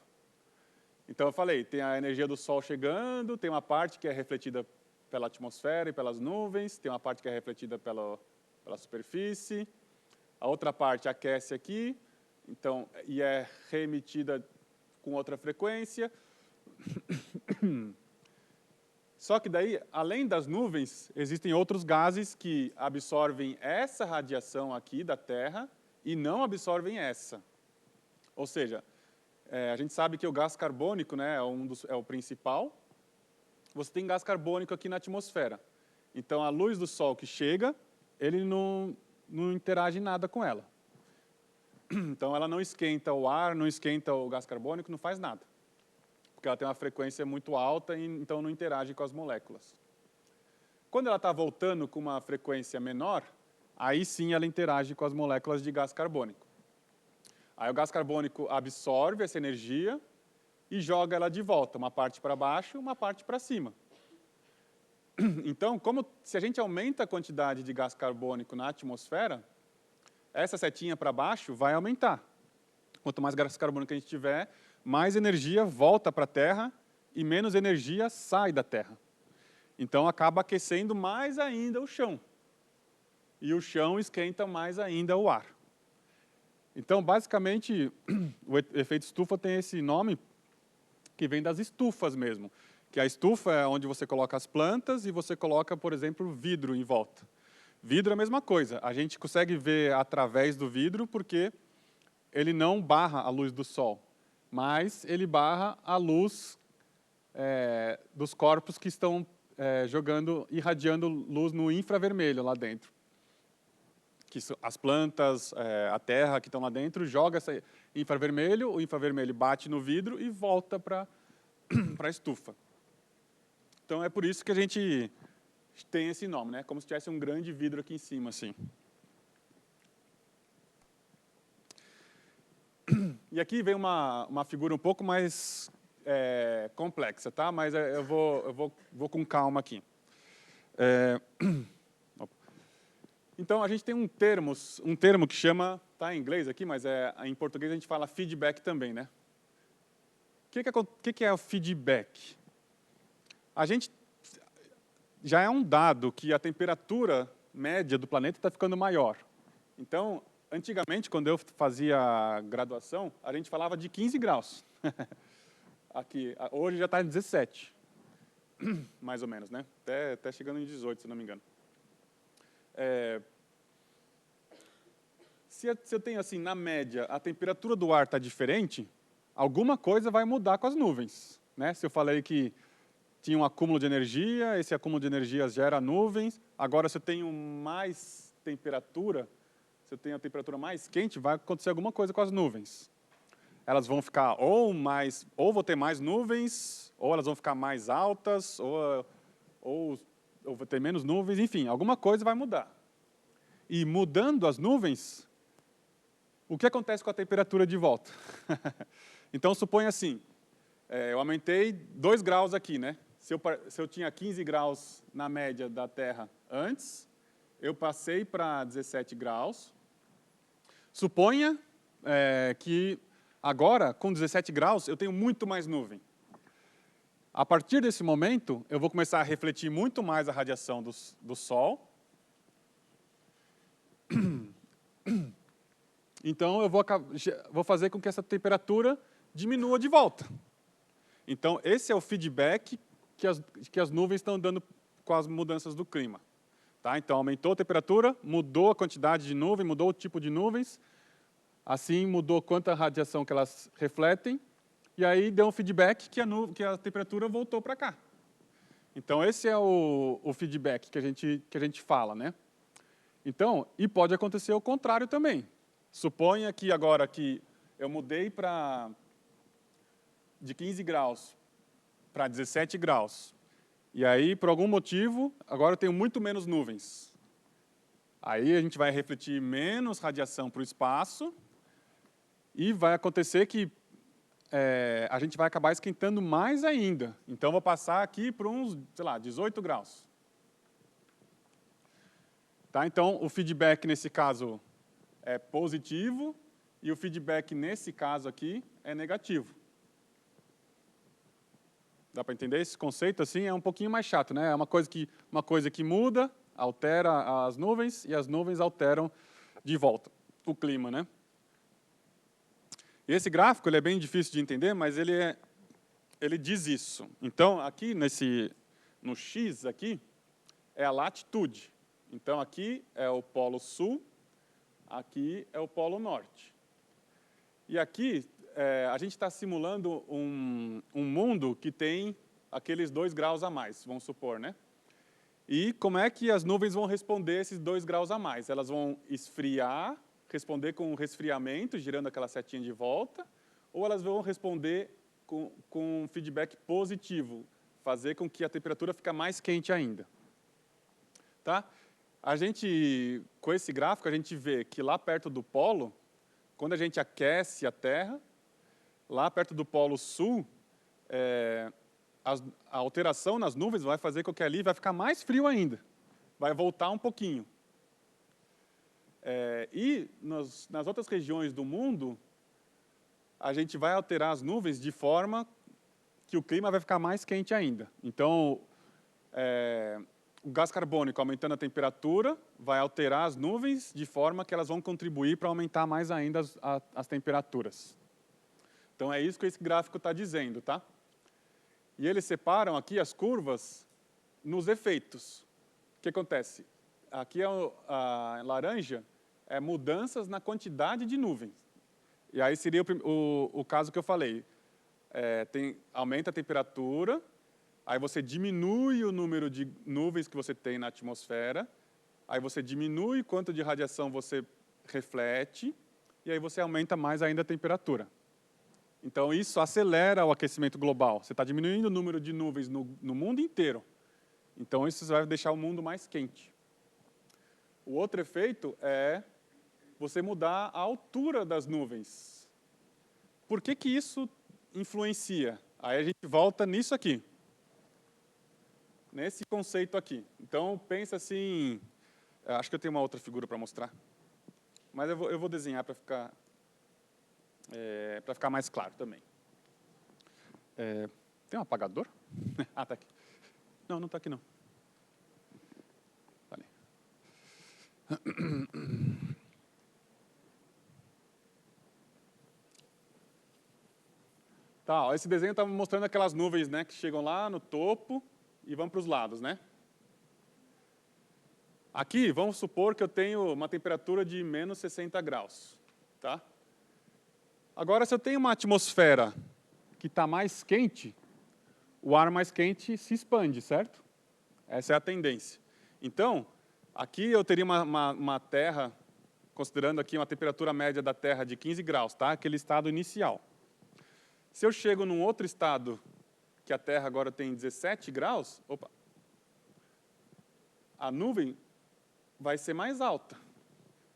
Então, eu falei, tem a energia do Sol chegando, tem uma parte que é refletida pela atmosfera e pelas nuvens, tem uma parte que é refletida pela superfície, a outra parte aquece aqui, então, e é reemitida com outra frequência. Só que daí, além das nuvens, existem outros gases que absorvem essa radiação aqui da Terra e não absorvem essa. Ou seja, a gente sabe que o gás carbônico, né, é o principal. Você tem gás carbônico aqui na atmosfera. Então, a luz do Sol que chega, ele não interage nada com ela. Então, ela não esquenta o ar, não esquenta o gás carbônico, não faz nada. Porque ela tem uma frequência muito alta e então não interage com as moléculas. Quando ela está voltando com uma frequência menor, aí sim ela interage com as moléculas de gás carbônico. Aí o gás carbônico absorve essa energia e joga ela de volta, uma parte para baixo, uma parte para cima. Então, se a gente aumenta a quantidade de gás carbônico na atmosfera, essa setinha para baixo vai aumentar. Quanto mais gás carbônico a gente tiver, mais energia volta para a Terra e menos energia sai da Terra. Então, acaba aquecendo mais ainda o chão. E o chão esquenta mais ainda o ar. Então, basicamente, o efeito estufa tem esse nome que vem das estufas mesmo. Que a estufa é onde você coloca as plantas e você coloca, por exemplo, vidro em volta. Vidro é a mesma coisa. A gente consegue ver através do vidro porque ele não barra a luz do Sol, mas ele barra a luz dos corpos que estão irradiando luz no infravermelho lá dentro. Que as plantas, a terra que estão lá dentro, joga esse infravermelho, o infravermelho bate no vidro e volta para a estufa. Então, é por isso que a gente tem esse nome, né? Como se tivesse um grande vidro aqui em cima, assim. E aqui vem uma figura um pouco mais complexa, tá? Mas eu vou com calma aqui. É, Então, a gente tem um termo que chama, está em inglês aqui, mas em português a gente fala feedback também, né? O que é o feedback? A gente já é um dado que a temperatura média do planeta está ficando maior. Então, antigamente, quando eu fazia graduação, a gente falava de 15 graus. Aqui, hoje já está em 17, mais ou menos, né? Até chegando em 18, se não me engano. Se eu tenho, assim, na média, a temperatura do ar está diferente, alguma coisa vai mudar com as nuvens, né? Se eu falei que tinha um acúmulo de energia, esse acúmulo de energia gera nuvens, agora se eu tenho mais temperatura, se eu tenho a temperatura mais quente, vai acontecer alguma coisa com as nuvens. Elas vão ficar ou vou ter mais nuvens, ou elas vão ficar mais altas, ou vou ter menos nuvens, enfim, alguma coisa vai mudar. E mudando as nuvens, o que acontece com a temperatura de volta? Então, suponha assim, eu aumentei 2 graus aqui, né? Se eu tinha 15 graus na média da Terra antes, eu passei para 17 graus. Suponha que agora, com 17 graus, eu tenho muito mais nuvem. A partir desse momento, eu vou começar a refletir muito mais a radiação do Sol. Então, eu vou fazer com que essa temperatura diminua de volta. Então, esse é o feedback que as nuvens estão dando com as mudanças do clima. Tá? Então, aumentou a temperatura, mudou a quantidade de nuvem, mudou o tipo de nuvens, assim mudou quanta radiação que elas refletem, e aí deu um feedback que a temperatura voltou para cá. Então, esse é o feedback que a gente fala, né? Então, e pode acontecer o contrário também. Suponha que agora que eu mudei de 15 graus para 17 graus, e aí, por algum motivo, agora eu tenho muito menos nuvens. Aí a gente vai refletir menos radiação para o espaço, e vai acontecer que a gente vai acabar esquentando mais ainda. Então, eu vou passar aqui por uns, sei lá, 18 graus. Tá? Então, o feedback nesse caso é positivo e o feedback nesse caso aqui é negativo. Dá para entender? Esse conceito assim é um pouquinho mais chato, né? É uma coisa que muda, altera as nuvens e as nuvens alteram de volta o clima, né? E esse gráfico ele é bem difícil de entender, mas ele diz isso. Então, aqui no X aqui é a latitude. Então, aqui é o polo sul, aqui é o polo norte. E aqui a gente está simulando um mundo que tem aqueles 2 graus a mais, vamos supor, né? E como é que as nuvens vão responder esses 2 graus a mais? Elas vão esfriar, responder com um resfriamento, girando aquela setinha de volta, ou elas vão responder com um feedback positivo, fazer com que a temperatura fique mais quente ainda. Tá? Com esse gráfico, a gente vê que lá perto do polo, quando a gente aquece a Terra, lá perto do polo sul, a alteração nas nuvens vai fazer com que ali vai ficar mais frio ainda. Vai voltar um pouquinho. E nas outras regiões do mundo, a gente vai alterar as nuvens de forma que o clima vai ficar mais quente ainda. Então, o gás carbônico aumentando a temperatura vai alterar as nuvens de forma que elas vão contribuir para aumentar mais ainda as temperaturas. Então, é isso que esse gráfico está dizendo, tá? E eles separam aqui as curvas nos efeitos. O que acontece? Aqui a laranja é mudanças na quantidade de nuvens. E aí seria o caso que eu falei. Aumenta a temperatura, aí você diminui o número de nuvens que você tem na atmosfera, aí você diminui quanto de radiação você reflete, e aí você aumenta mais ainda a temperatura. Então, isso acelera o aquecimento global. Você está diminuindo o número de nuvens no mundo inteiro. Então, isso vai deixar o mundo mais quente. O outro efeito é você mudar a altura das nuvens. Por que que isso influencia? Aí a gente volta nisso aqui. nesse conceito aqui. Então, pensa assim, acho que eu tenho uma outra figura para mostrar, mas eu vou desenhar para ficar mais claro também. Tem um apagador? Ah, está aqui. Não, não está aqui não. Vale. Tá, ó, esse desenho está mostrando aquelas nuvens, né, que chegam lá no topo e vão para os lados, né? Aqui, vamos supor que eu tenho uma temperatura de menos 60 graus, tá? Agora, se eu tenho uma atmosfera que está mais quente, o ar mais quente se expande, certo? Essa é a tendência. Então, aqui eu teria uma Terra, considerando aqui uma temperatura média da Terra de 15 graus, tá? Aquele estado inicial. Se eu chego num outro estado, que a Terra agora tem 17 graus, a nuvem vai ser mais alta,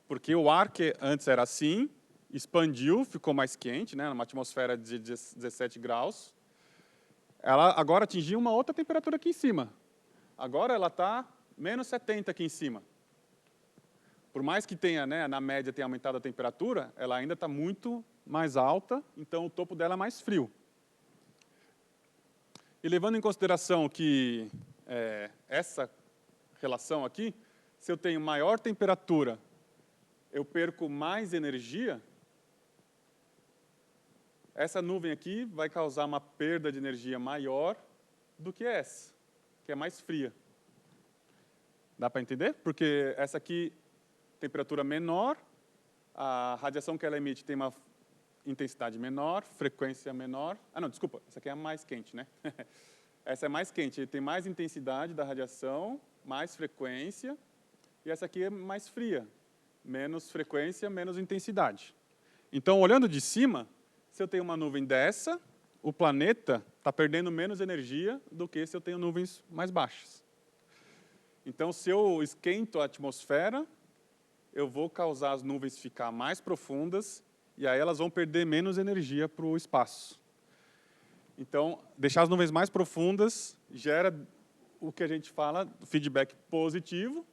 porque o ar que antes era assim, expandiu, ficou mais quente, né, numa atmosfera de 17 graus, ela agora atingiu uma outra temperatura aqui em cima. Agora ela está menos 70 aqui em cima. Por mais que tenha, né, na média tenha aumentado a temperatura, ela ainda está muito mais alta, então o topo dela é mais frio. E levando em consideração que essa relação aqui, se eu tenho maior temperatura, eu perco mais energia, essa nuvem aqui vai causar uma perda de energia maior do que essa, que é mais fria. Dá para entender? Porque essa aqui, temperatura menor, a radiação que ela emite tem uma intensidade menor, frequência menor. Ah, não, desculpa, essa aqui é a mais quente, né? Essa é mais quente, tem mais intensidade da radiação, mais frequência, e essa aqui é mais fria, menos frequência, menos intensidade. Então, olhando de cima, se eu tenho uma nuvem dessa, o planeta está perdendo menos energia do que se eu tenho nuvens mais baixas. Então, se eu esquento a atmosfera, eu vou causar as nuvens ficar mais profundas, e aí elas vão perder menos energia para o espaço. Então, deixar as nuvens mais profundas gera o que a gente fala, feedback positivo,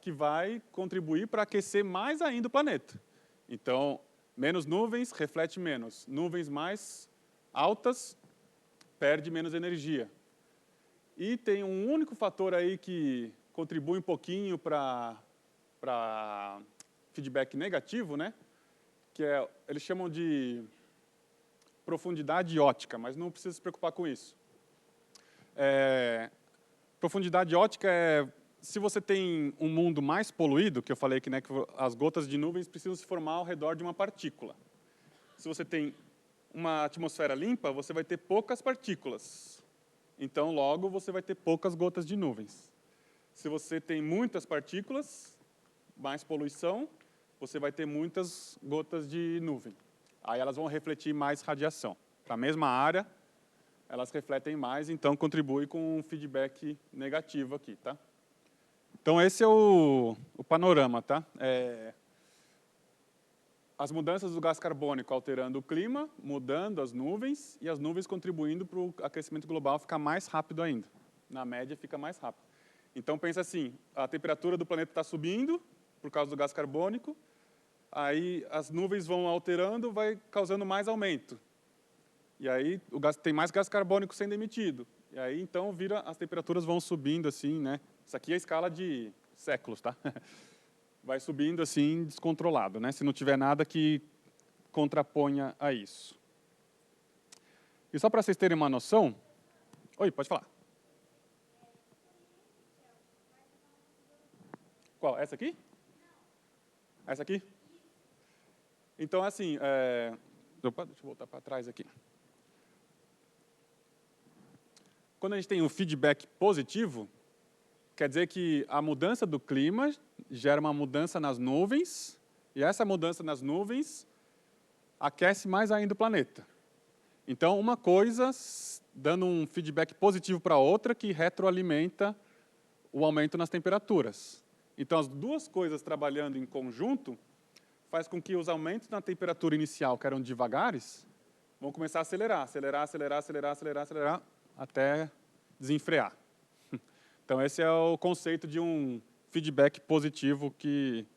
que vai contribuir para aquecer mais ainda o planeta. Então, menos nuvens, reflete menos. Nuvens mais altas, perde menos energia. E tem um único fator aí que contribui um pouquinho para feedback negativo, né? Que eles chamam de profundidade ótica, mas não precisa se preocupar com isso. Profundidade ótica é se você tem um mundo mais poluído, que eu falei que, né, que as gotas de nuvens precisam se formar ao redor de uma partícula. Se você tem uma atmosfera limpa, você vai ter poucas partículas. Então, logo, você vai ter poucas gotas de nuvens. Se você tem muitas partículas, mais poluição, você vai ter muitas gotas de nuvem. Aí elas vão refletir mais radiação. Para a mesma área, elas refletem mais, então contribui com um feedback negativo aqui, tá? Então, esse é o panorama, tá? As mudanças do gás carbônico alterando o clima, mudando as nuvens, e as nuvens contribuindo para o aquecimento global ficar mais rápido ainda. Na média, fica mais rápido. Então, pensa assim, a temperatura do planeta está subindo por causa do gás carbônico, aí as nuvens vão alterando, vai causando mais aumento. E aí tem mais gás carbônico sendo emitido. E aí, então, as temperaturas vão subindo assim, né? Isso aqui é a escala de séculos, tá? Vai subindo assim, descontrolado, né? Se não tiver nada que contraponha a isso. E só para vocês terem uma noção... Oi, pode falar. Qual? Essa aqui? Essa aqui? Então, assim... Opa, deixa eu voltar para trás aqui. Quando a gente tem um feedback positivo, quer dizer que a mudança do clima gera uma mudança nas nuvens, e essa mudança nas nuvens aquece mais ainda o planeta. Então, uma coisa dando um feedback positivo para a outra que retroalimenta o aumento nas temperaturas. Então, as duas coisas trabalhando em conjunto faz com que os aumentos na temperatura inicial, que eram devagares, vão começar a acelerar, acelerar, acelerar, acelerar, acelerar, acelerar, até desenfrear. Então, esse é o conceito de um feedback positivo que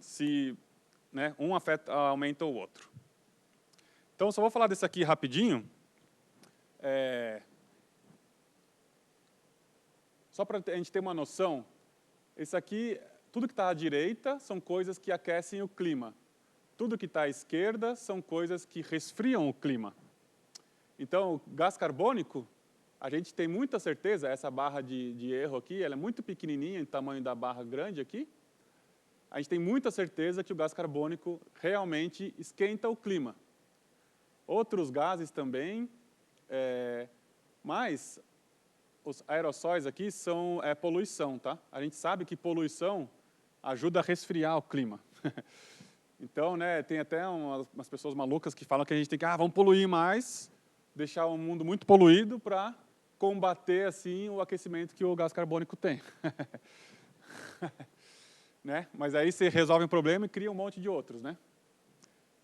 se um aumenta o outro. Então, só vou falar desse aqui rapidinho. Só para a gente ter uma noção, esse aqui, tudo que está à direita são coisas que aquecem o clima. Tudo que está à esquerda são coisas que resfriam o clima. Então, o gás carbônico, a gente tem muita certeza, essa barra de erro aqui, ela é muito pequenininha, em tamanho da barra grande aqui. A gente tem muita certeza que o gás carbônico realmente esquenta o clima. Outros gases também, mas os aerossóis aqui são poluição, tá? A gente sabe que poluição ajuda a resfriar o clima. Então, tem até umas pessoas malucas que falam que a gente tem que, vamos poluir mais, deixar o mundo muito poluído para combater, assim, o aquecimento que o gás carbônico tem. Mas aí você resolve um problema e cria um monte de outros,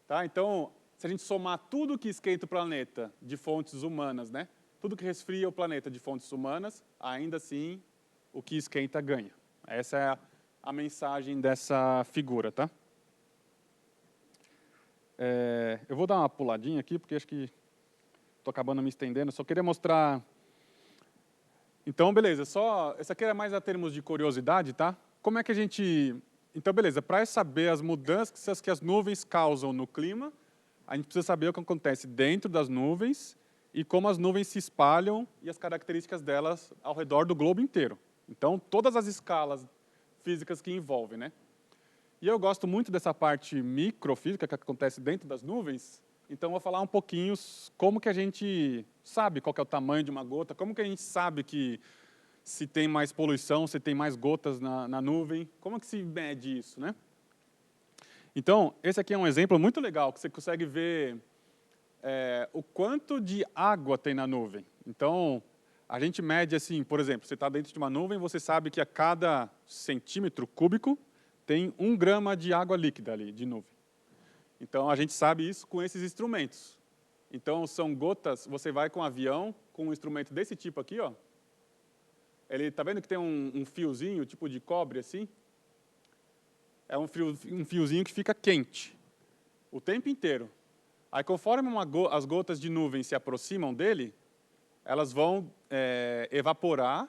Tá? Então, se a gente somar tudo que esquenta o planeta de fontes humanas, tudo que resfria o planeta de fontes humanas, ainda assim, o que esquenta ganha. Essa é a mensagem dessa figura, tá? Eu vou dar uma puladinha aqui, porque acho que estou acabando me estendendo. Só queria mostrar... Então, beleza. Essa aqui era mais a termos de curiosidade, tá? Como é que a gente... Então, beleza. Para saber as mudanças que as nuvens causam no clima, a gente precisa saber o que acontece dentro das nuvens e como as nuvens se espalham e as características delas ao redor do globo inteiro. Então, todas as escalas físicas que envolvem, E eu gosto muito dessa parte microfísica que acontece dentro das nuvens, então vou falar um pouquinho como que a gente sabe qual que é o tamanho de uma gota, como que a gente sabe que se tem mais poluição, se tem mais gotas na nuvem, como que se mede isso, Então, esse aqui é um exemplo muito legal, que você consegue ver o quanto de água tem na nuvem. Então, a gente mede assim, por exemplo, você está dentro de uma nuvem, você sabe que a cada centímetro cúbico tem 1 grama de água líquida ali, de nuvem. Então, a gente sabe isso com esses instrumentos. Então, são gotas, você vai com um avião, com um instrumento desse tipo aqui, ó. Ele, está vendo que tem um fiozinho, tipo de cobre, assim? É um fiozinho que fica quente o tempo inteiro. Aí, conforme as gotas de nuvem se aproximam dele, elas vão evaporar,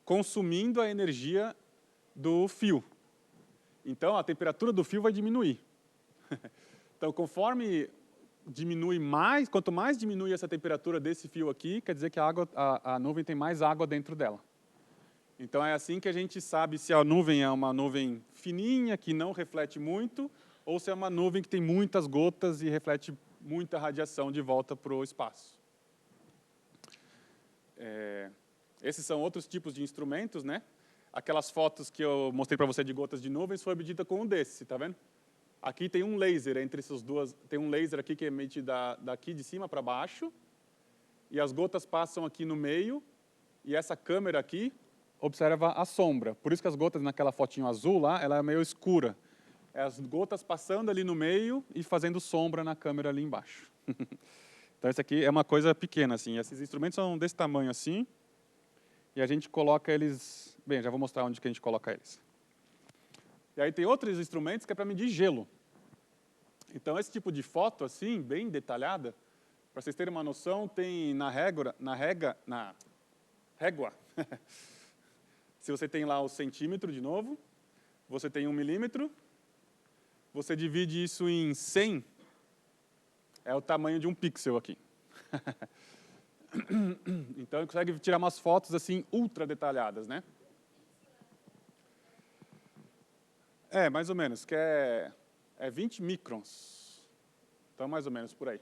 consumindo a energia do fio. Então, a temperatura do fio vai diminuir. Então, conforme diminui mais, quanto mais diminui essa temperatura desse fio aqui, quer dizer que a nuvem tem mais água dentro dela. Então, é assim que a gente sabe se a nuvem é uma nuvem fininha, que não reflete muito, ou se é uma nuvem que tem muitas gotas e reflete muita radiação de volta para o espaço. Esses são outros tipos de instrumentos, Aquelas fotos que eu mostrei para você de gotas de nuvens foi medida com um desses, tá vendo? Aqui tem um laser entre essas duas, tem um laser aqui que emite daqui de cima para baixo, e as gotas passam aqui no meio, e essa câmera aqui observa a sombra. Por isso que as gotas naquela fotinho azul lá, ela é meio escura. É as gotas passando ali no meio e fazendo sombra na câmera ali embaixo. Então, isso aqui é uma coisa pequena, assim. Esses instrumentos são desse tamanho, assim, e a gente coloca eles... Bem, já vou mostrar onde que a gente coloca eles. E aí tem outros instrumentos que é para medir gelo. Então, esse tipo de foto, assim, bem detalhada, para vocês terem uma noção, tem na régua, se você tem lá o centímetro, de novo, você tem 1 milímetro, você divide isso em 100, é o tamanho de um pixel aqui. Então, ele consegue tirar umas fotos, assim, ultra detalhadas, mais ou menos, que é 20 microns. Então, mais ou menos por aí.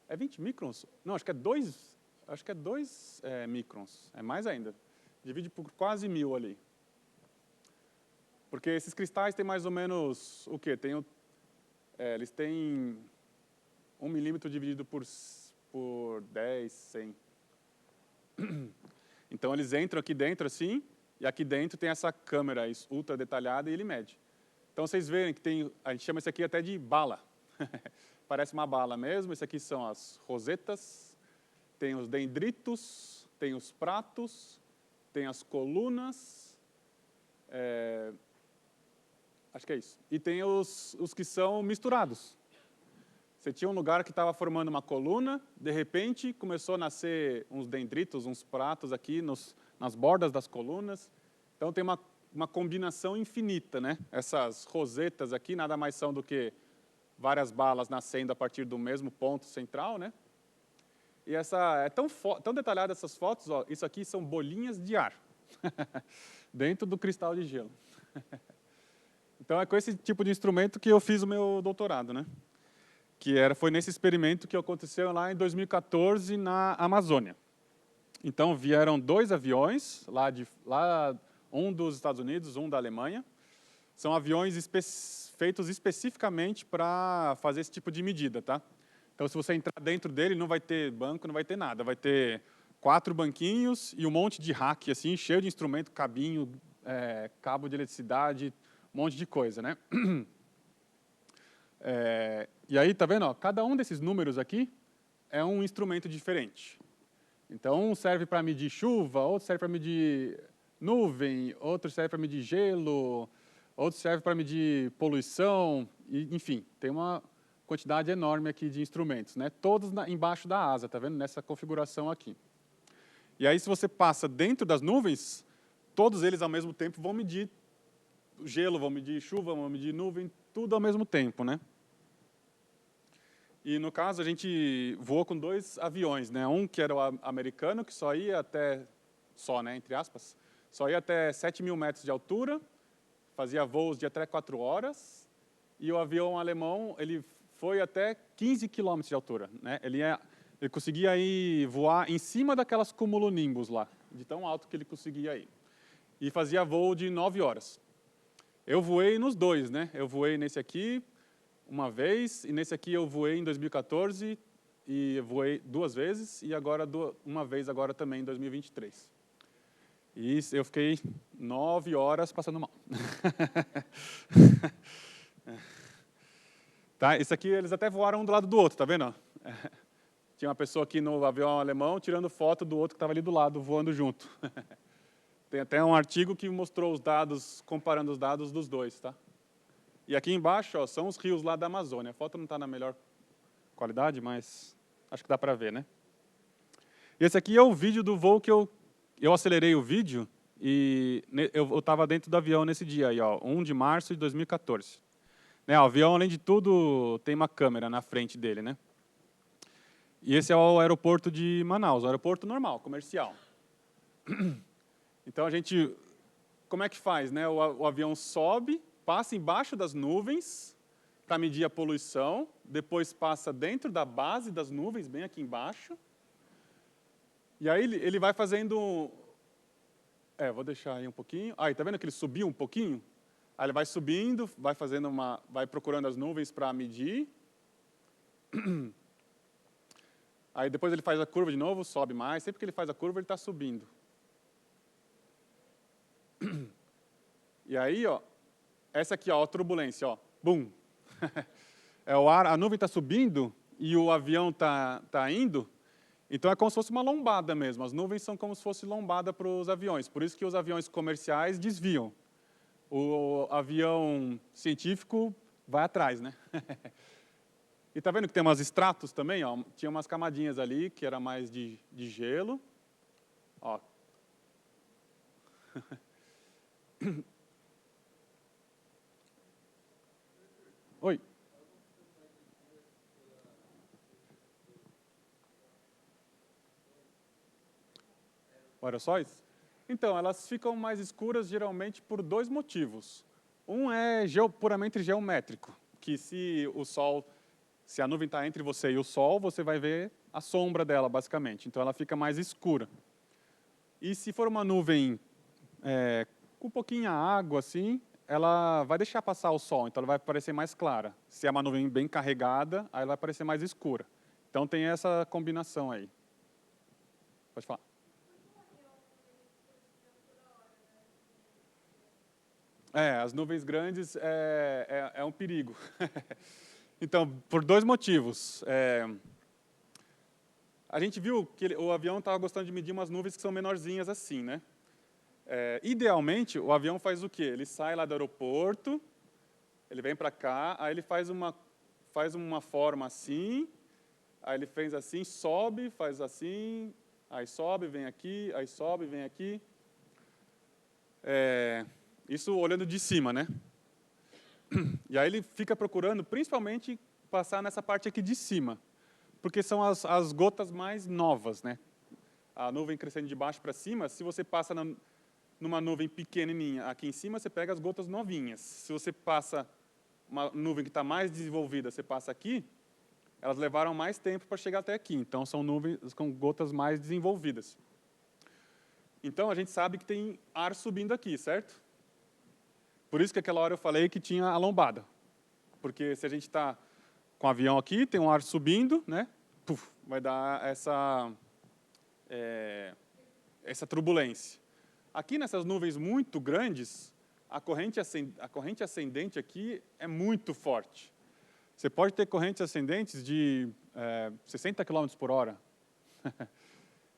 É 20 microns? Não, acho que é 2 microns. É mais ainda. Divide por quase 1000 ali. Porque esses cristais têm mais ou menos o quê? Eles têm 1 milímetro dividido por 10, 100. Então, eles entram aqui dentro, assim, e aqui dentro tem essa câmera ultra detalhada e ele mede. Então, vocês verem que a gente chama isso aqui até de bala. Parece uma bala mesmo. Esse aqui são as rosetas, tem os dendritos, tem os pratos, tem as colunas, acho que é isso. E tem os que são misturados. Você tinha um lugar que estava formando uma coluna, de repente começou a nascer uns dendritos, uns pratos aqui nas bordas das colunas. Então tem uma combinação infinita, né? Essas rosetas aqui nada mais são do que várias balas nascendo a partir do mesmo ponto central, né? E é tão detalhada essas fotos, ó, isso aqui são bolinhas de ar dentro do cristal de gelo. Então é com esse tipo de instrumento que eu fiz o meu doutorado, né? Foi nesse experimento que aconteceu lá em 2014 na Amazônia. Então vieram 2 aviões, um dos Estados Unidos, um da Alemanha. São aviões feitos especificamente para fazer esse tipo de medida, tá? Então se você entrar dentro dele, não vai ter banco, não vai ter nada. Vai ter 4 banquinhos e um monte de rack, assim, cheio de instrumento, cabinho, cabo de eletricidade, um monte de coisa, né? E aí, tá vendo? Ó, cada um desses números aqui é um instrumento diferente. Então, um serve para medir chuva, outro serve para medir nuvem, outro serve para medir gelo, outro serve para medir poluição, enfim, tem uma quantidade enorme aqui de instrumentos, né? Todos embaixo da asa, tá vendo? Nessa configuração aqui. E aí, se você passa dentro das nuvens, todos eles ao mesmo tempo vão medir gelo, vão medir chuva, vão medir nuvem, tudo ao mesmo tempo, né? E, no caso, a gente voou com 2 aviões, né? Um que era o americano, que só ia até, né, entre aspas, só ia até 7.000 metros de altura, fazia voos de até 4 horas, e o avião alemão, ele foi até 15 quilômetros de altura, né? Ele conseguia voar em cima daquelas cumulonimbus lá, de tão alto que ele conseguia ir. E fazia voo de 9 horas. Eu voei nos 2, né? Eu voei nesse aqui, uma vez, e nesse aqui eu voei em 2014, e voei 2 vezes, e agora uma vez agora também em 2023. E eu fiquei 9 horas passando mal. Tá? Isso aqui eles até voaram um do lado do outro, tá vendo? Tinha uma pessoa aqui no avião alemão tirando foto do outro que estava ali do lado, voando junto. Tem até um artigo que mostrou os dados, comparando os dados dos 2, tá? E aqui embaixo, ó, são os rios lá da Amazônia. A foto não está na melhor qualidade, mas acho que dá para ver, né? E esse aqui é o vídeo do voo que eu acelerei o vídeo e eu estava dentro do avião nesse dia aí, ó, 1 de março de 2014. Né, o avião, além de tudo, tem uma câmera na frente dele, né? E esse é o aeroporto de Manaus, um aeroporto normal, comercial. Então como é que faz, né? O avião sobe, passa embaixo das nuvens para medir a poluição, depois passa dentro da base das nuvens, bem aqui embaixo. E aí ele vai fazendo... vou deixar aí um pouquinho. Aí, tá vendo que ele subiu um pouquinho? Aí ele vai subindo, vai procurando as nuvens para medir. Aí depois ele faz a curva de novo, sobe mais. Sempre que ele faz a curva, ele está subindo. E aí, ó, essa aqui, ó, a turbulência, ó, bum. O ar, a nuvem está subindo e o avião está indo, então é como se fosse uma lombada mesmo. As nuvens são como se fosse lombada para os aviões, por isso que os aviões comerciais desviam. O avião científico vai atrás, né? E tá vendo que tem umas estratos também, ó? Tinha umas camadinhas ali que era mais de gelo, ó. Oi. Aerossóis? Então, elas ficam mais escuras geralmente por 2 motivos. Um é puramente geométrico, que se a nuvem está entre você e o Sol, você vai ver a sombra dela, basicamente. Então, ela fica mais escura. E se for uma nuvem com um pouquinho de água, assim, ela vai deixar passar o Sol, então ela vai parecer mais clara. Se é uma nuvem bem carregada, aí ela vai parecer mais escura. Então, tem essa combinação aí. Pode falar. As nuvens grandes é um perigo. Então, por 2 motivos. a gente viu que o avião estava gostando de medir umas nuvens que são menorzinhas assim, né? Idealmente, o avião faz o quê? Ele sai lá do aeroporto, ele vem para cá, aí ele faz uma forma assim, aí ele fez assim, sobe, faz assim, aí sobe, vem aqui, aí sobe, vem aqui. Isso olhando de cima, né? E aí ele fica procurando, principalmente, passar nessa parte aqui de cima, porque são as gotas mais novas, né? A nuvem crescendo de baixo para cima, se você passa numa nuvem pequenininha aqui em cima, você pega as gotas novinhas. Se você passa uma nuvem que está mais desenvolvida, você passa aqui, elas levaram mais tempo para chegar até aqui. Então, são nuvens com gotas mais desenvolvidas. Então, a gente sabe que tem ar subindo aqui, certo? Por isso que aquela hora eu falei que tinha a lombada. Porque se a gente está com o avião aqui, tem um ar subindo, né? Puf, vai dar essa turbulência. Aqui nessas nuvens muito grandes, a corrente ascendente aqui é muito forte. Você pode ter correntes ascendentes de 60 km por hora.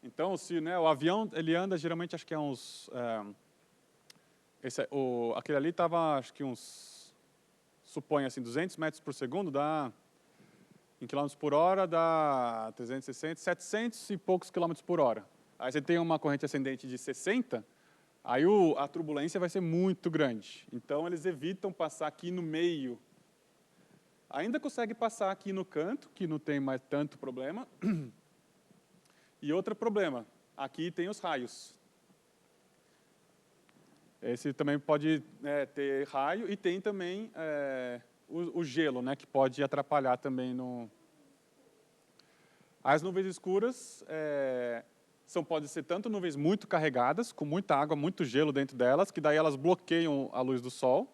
Então, se o avião ele anda, geralmente, acho que é uns... aquele ali estava, acho que uns... Suponha assim, 200 metros por segundo, em quilômetros por hora, dá 360, 700 e poucos quilômetros por hora. Aí você tem uma corrente ascendente de 60, aí a turbulência vai ser muito grande. Então, eles evitam passar aqui no meio. Ainda consegue passar aqui no canto, que não tem mais tanto problema. E outro problema, aqui tem os raios. Esse também pode ter raio e tem também o gelo, né, que pode atrapalhar também no... As nuvens escuras podem ser tanto nuvens muito carregadas, com muita água, muito gelo dentro delas, que daí elas bloqueiam a luz do sol,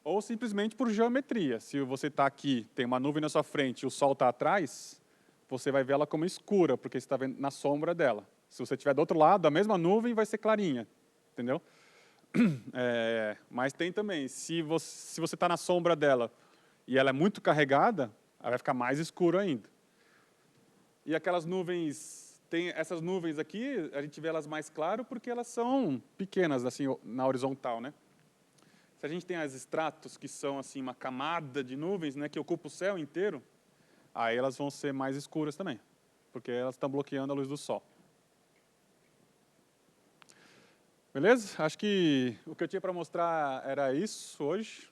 ou simplesmente por geometria. Se você está aqui, tem uma nuvem na sua frente e o sol está atrás, você vai ver ela como escura, porque você está vendo na sombra dela. Se você estiver do outro lado, a mesma nuvem vai ser clarinha, entendeu? Mas tem também, se você está na sombra dela e ela é muito carregada, ela vai ficar mais escura ainda. E aquelas nuvens, essas nuvens aqui, a gente vê elas mais claro porque elas são pequenas, assim, na horizontal, né? Se a gente tem as estratos, que são assim uma camada de nuvens, né, que ocupa o céu inteiro, aí elas vão ser mais escuras também, porque elas estão bloqueando a luz do sol. Beleza? Acho que o que eu tinha para mostrar era isso hoje.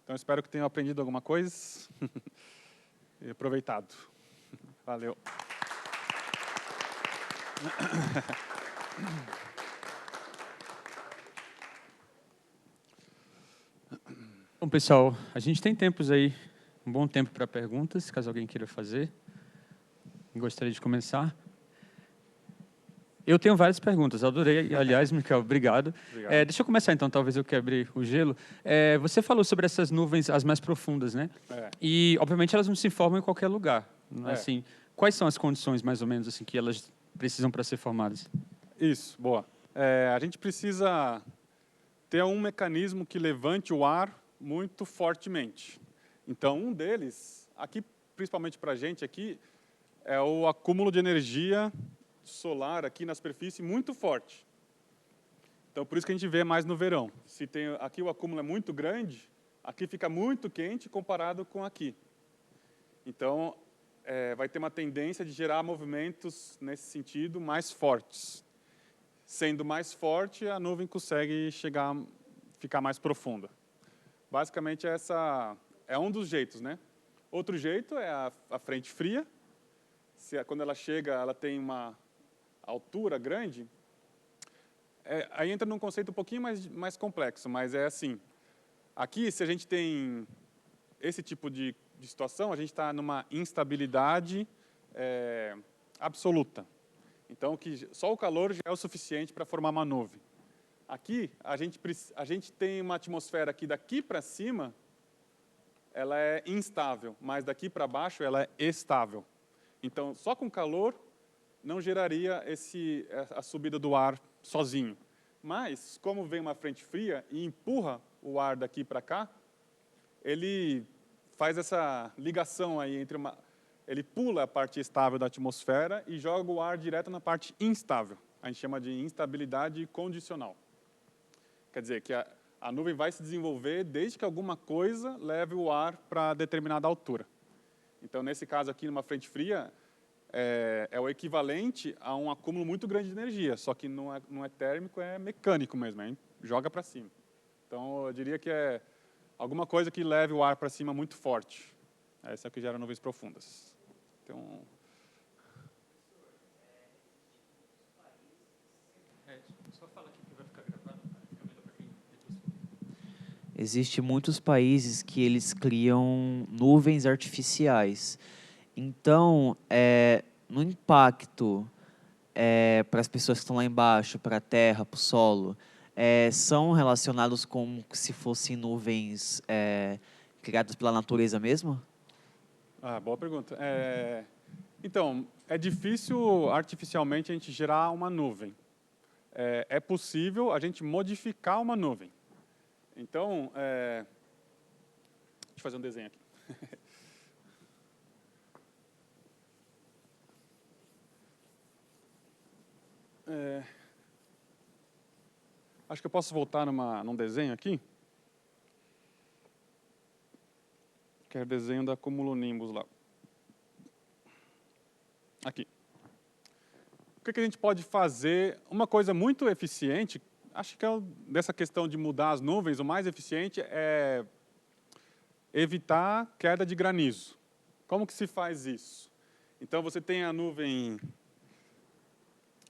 Então, espero que tenham aprendido alguma coisa e aproveitado. Valeu. Bom, pessoal, a gente tem tempos aí, um bom tempo para perguntas, caso alguém queira fazer. Gostaria de começar. Eu tenho várias perguntas, adorei, aliás, Micael, obrigado. Obrigado. Deixa eu começar então, talvez eu quebre o gelo. Você falou sobre essas nuvens, as mais profundas, né? E, obviamente, elas não se formam em qualquer lugar. Assim, quais são as condições, mais ou menos, assim, que elas precisam para ser formadas? Isso, boa. A gente precisa ter um mecanismo que levante o ar muito fortemente. Então, um deles, aqui, principalmente para a gente aqui, é o acúmulo de energia solar aqui na superfície muito forte. Então, por isso que a gente vê mais no verão. Se aqui o acúmulo é muito grande, aqui fica muito quente comparado com aqui. Então, vai ter uma tendência de gerar movimentos nesse sentido mais fortes. Sendo mais forte, a nuvem consegue ficar mais profunda. Basicamente, essa é um dos jeitos, né? Outro jeito é a frente fria. Quando ela chega, ela tem uma altura grande. Aí entra num conceito um pouquinho mais complexo, mas é assim. Aqui, se a gente tem esse tipo de situação, a gente está numa instabilidade absoluta. Então, só o calor já é o suficiente para formar uma nuvem. Aqui, a gente tem uma atmosfera que daqui para cima, ela é instável, mas daqui para baixo ela é estável. Então, só com calor não geraria a subida do ar sozinho. Mas, como vem uma frente fria e empurra o ar daqui para cá, ele faz essa ligação aí entre ele pula a parte estável da atmosfera e joga o ar direto na parte instável. A gente chama de instabilidade condicional. Quer dizer, que a nuvem vai se desenvolver desde que alguma coisa leve o ar para determinada altura. Então, nesse caso aqui, numa frente fria, é o equivalente a um acúmulo muito grande de energia, só que não é térmico, é mecânico mesmo, hein? Joga para cima. Então, eu diria que é alguma coisa que leve o ar para cima muito forte. Essa é o que gera nuvens profundas. Então, só fala aqui que vai ficar gravado, fica melhor para quem depois. Existem muitos países que eles criam nuvens artificiais. Então, no impacto para as pessoas que estão lá embaixo, para a terra, para o solo, são relacionados como se fossem nuvens criadas pela natureza mesmo? boa pergunta. Então, é difícil artificialmente a gente gerar uma nuvem. É possível a gente modificar uma nuvem. Então, deixa eu fazer um desenho aqui. Acho que eu posso voltar num desenho aqui. Que é o desenho da cumulonimbus lá. Aqui. O que a gente pode fazer? Uma coisa muito eficiente, acho que dessa questão de mudar as nuvens, o mais eficiente é evitar queda de granizo. Como que se faz isso? Então, você tem a nuvem...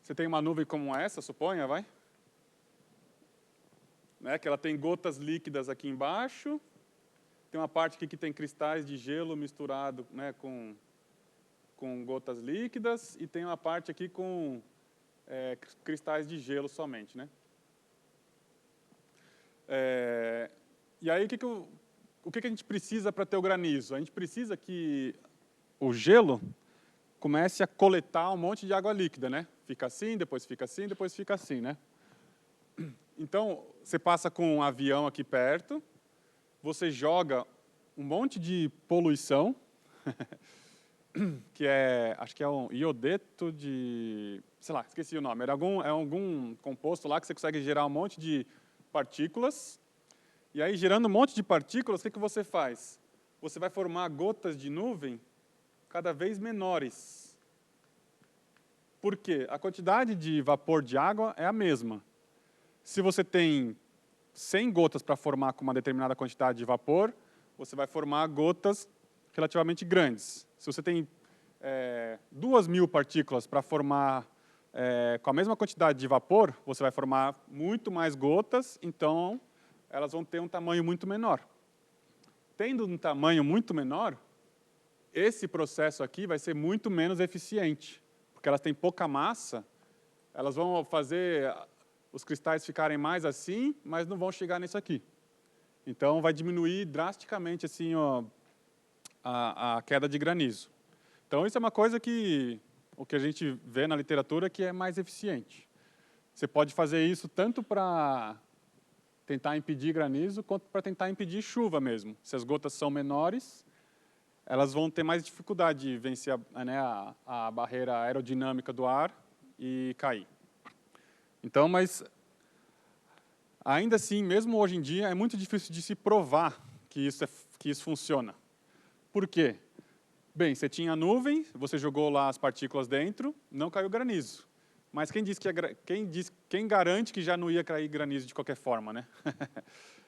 Você tem uma nuvem como essa, suponha, vai? Né, que ela tem gotas líquidas aqui embaixo, tem uma parte aqui que tem cristais de gelo misturado, né, com gotas líquidas, e tem uma parte aqui com cristais de gelo somente. Né? E aí, o que a gente precisa para ter o granizo? A gente precisa que o gelo comece a coletar um monte de água líquida, né? Fica assim, depois fica assim, depois fica assim, né? Então, você passa com um avião aqui perto, você joga um monte de poluição, que acho que é um iodeto de... Sei lá, esqueci o nome. É algum composto lá que você consegue gerar um monte de partículas. E aí, gerando um monte de partículas, o que você faz? Você vai formar gotas de nuvem cada vez menores. Por quê? A quantidade de vapor de água é a mesma. Se você tem 100 gotas para formar com uma determinada quantidade de vapor, você vai formar gotas relativamente grandes. Se você tem 2.000 partículas para formar com a mesma quantidade de vapor, você vai formar muito mais gotas, então elas vão ter um tamanho muito menor. Tendo um tamanho muito menor, esse processo aqui vai ser muito menos eficiente, porque elas têm pouca massa, elas vão fazer os cristais ficarem mais assim, mas não vão chegar nisso aqui. Então, vai diminuir drasticamente assim, a queda de granizo. Então, isso é uma coisa que o que a gente vê na literatura que é mais eficiente. Você pode fazer isso tanto para tentar impedir granizo, quanto para tentar impedir chuva mesmo. Se as gotas são menores, elas vão ter mais dificuldade de vencer a barreira aerodinâmica do ar e cair. Então, mas ainda assim, mesmo hoje em dia, é muito difícil de se provar que isso funciona. Por quê? Bem, você tinha a nuvem, você jogou lá as partículas dentro, não caiu granizo. Mas quem garante que já não ia cair granizo de qualquer forma, né?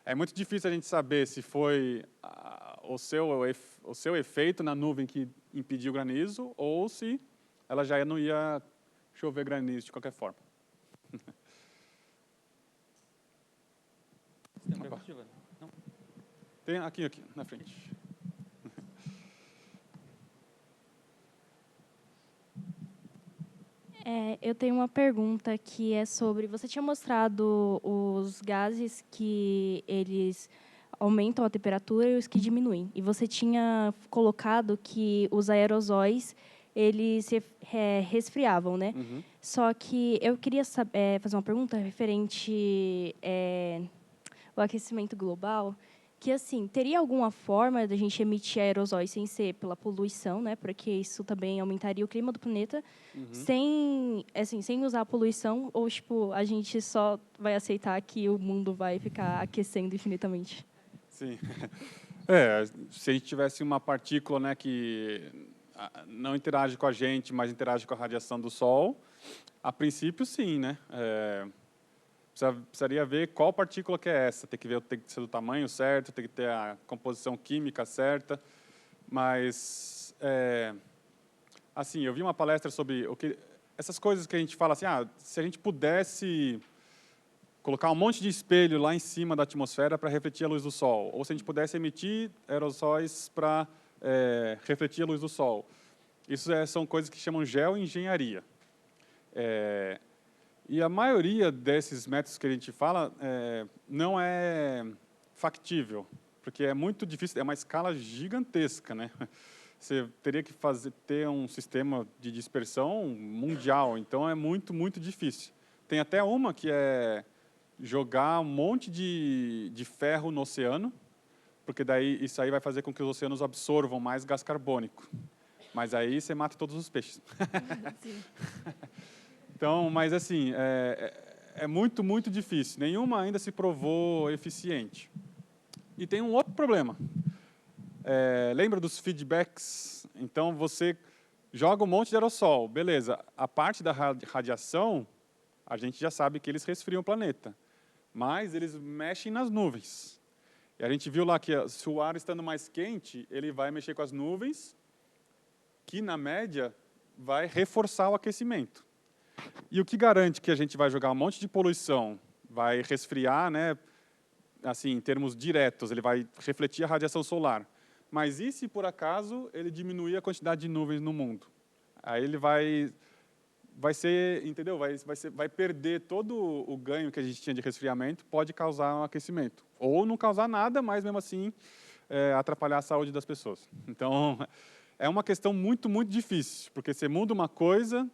É muito difícil a gente saber se foi o seu efeito na nuvem que impediu o granizo ou se ela já não ia chover granizo de qualquer forma. Tem uma pergunta, Giovanni? Não? Tem aqui na frente. Eu tenho uma pergunta que é sobre... Você tinha mostrado os gases que eles aumentam a temperatura e os que diminuem. E você tinha colocado que os aerosóis eles resfriavam, né? Uhum. Só que eu queria fazer uma pergunta referente ao aquecimento global, que, assim, teria alguma forma da gente emitir aerosóis sem ser pela poluição, né? Porque isso também aumentaria o clima do planeta, sem, assim, sem usar a poluição, ou, tipo, a gente só vai aceitar que o mundo vai ficar aquecendo infinitamente? Sim. Se a gente tivesse uma partícula, né, que não interage com a gente, mas interage com a radiação do Sol, a princípio, sim, né? Precisaria ver qual partícula que é essa. Tem que ver, tem que ser do tamanho certo, tem que ter a composição química certa. Mas, assim, eu vi uma palestra sobre essas coisas que a gente fala assim, se a gente pudesse colocar um monte de espelho lá em cima da atmosfera para refletir a luz do Sol, ou se a gente pudesse emitir aerossóis para refletir a luz do Sol. Isso são coisas que chamam geoengenharia. E a maioria desses métodos que a gente fala não é factível, porque é muito difícil, é uma escala gigantesca, né? Você teria que ter um sistema de dispersão mundial, então é muito, muito difícil. Tem até uma que é jogar um monte de ferro no oceano, porque daí isso aí vai fazer com que os oceanos absorvam mais gás carbônico. Mas aí você mata todos os peixes. Sim. Então, mas assim, é muito, muito difícil. Nenhuma ainda se provou eficiente. E tem um outro problema. Lembra dos feedbacks? Então, você joga um monte de aerossol, beleza. A parte da radiação, a gente já sabe que eles resfriam o planeta. Mas eles mexem nas nuvens. E a gente viu lá que se o ar estando mais quente, ele vai mexer com as nuvens, que, na média, vai reforçar o aquecimento. E o que garante que a gente vai jogar um monte de poluição, vai resfriar, né, assim, em termos diretos, ele vai refletir a radiação solar. Mas e se, por acaso, ele diminuir a quantidade de nuvens no mundo? Aí ele vai ser, entendeu? Vai perder todo o ganho que a gente tinha de resfriamento, pode causar um aquecimento. Ou não causar nada, mas mesmo assim atrapalhar a saúde das pessoas. Então, é uma questão muito, muito difícil, porque você muda uma coisa,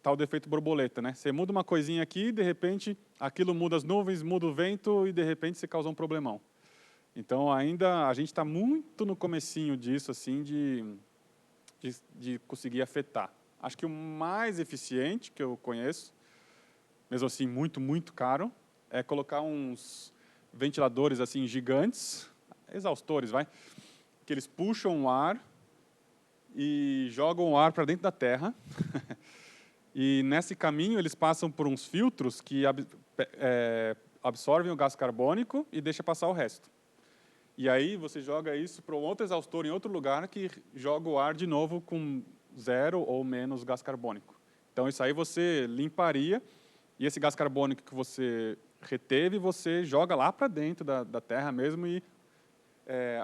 tal defeito borboleta, né? Você muda uma coisinha aqui, de repente, aquilo muda as nuvens, muda o vento e, de repente, você causa um problemão. Então, ainda a gente está muito no comecinho disso, assim, de conseguir afetar. Acho que o mais eficiente que eu conheço, mesmo assim muito, muito caro, é colocar uns ventiladores assim gigantes, exaustores, que eles puxam o ar e jogam o ar para dentro da terra. E nesse caminho eles passam por uns filtros que absorvem o gás carbônico e deixa passar o resto. E aí você joga isso para um outro exaustor em outro lugar que joga o ar de novo com 0 ou menos gás carbônico. Então, isso aí você limparia, e esse gás carbônico que você reteve, você joga lá para dentro da terra mesmo e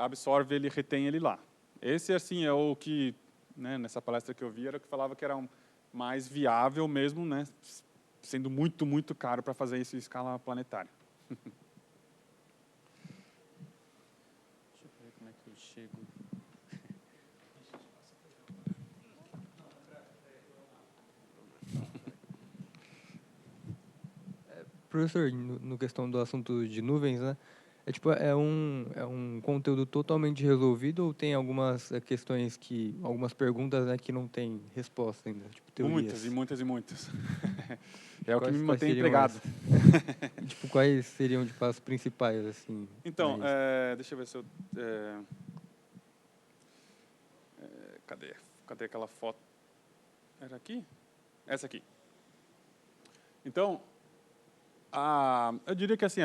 absorve ele, retém ele lá. Esse, assim, é o que, né, nessa palestra que eu vi, era o que falava que era mais viável mesmo, né, sendo muito, muito caro para fazer isso em escala planetária. Deixa eu ver como é que eu chego. Professor, no questão do assunto de nuvens, né? É um conteúdo totalmente resolvido ou tem algumas questões algumas perguntas, né, que não tem resposta ainda, tipo teorias? Muitas e muitas e muitas. É o que Quais me mantém seriam empregado. Tipo, quais seriam, tipo, as principais, assim? Então, mais- deixa eu ver se eu... Cadê aquela foto? Era aqui? Essa aqui. Então, eu diria que assim,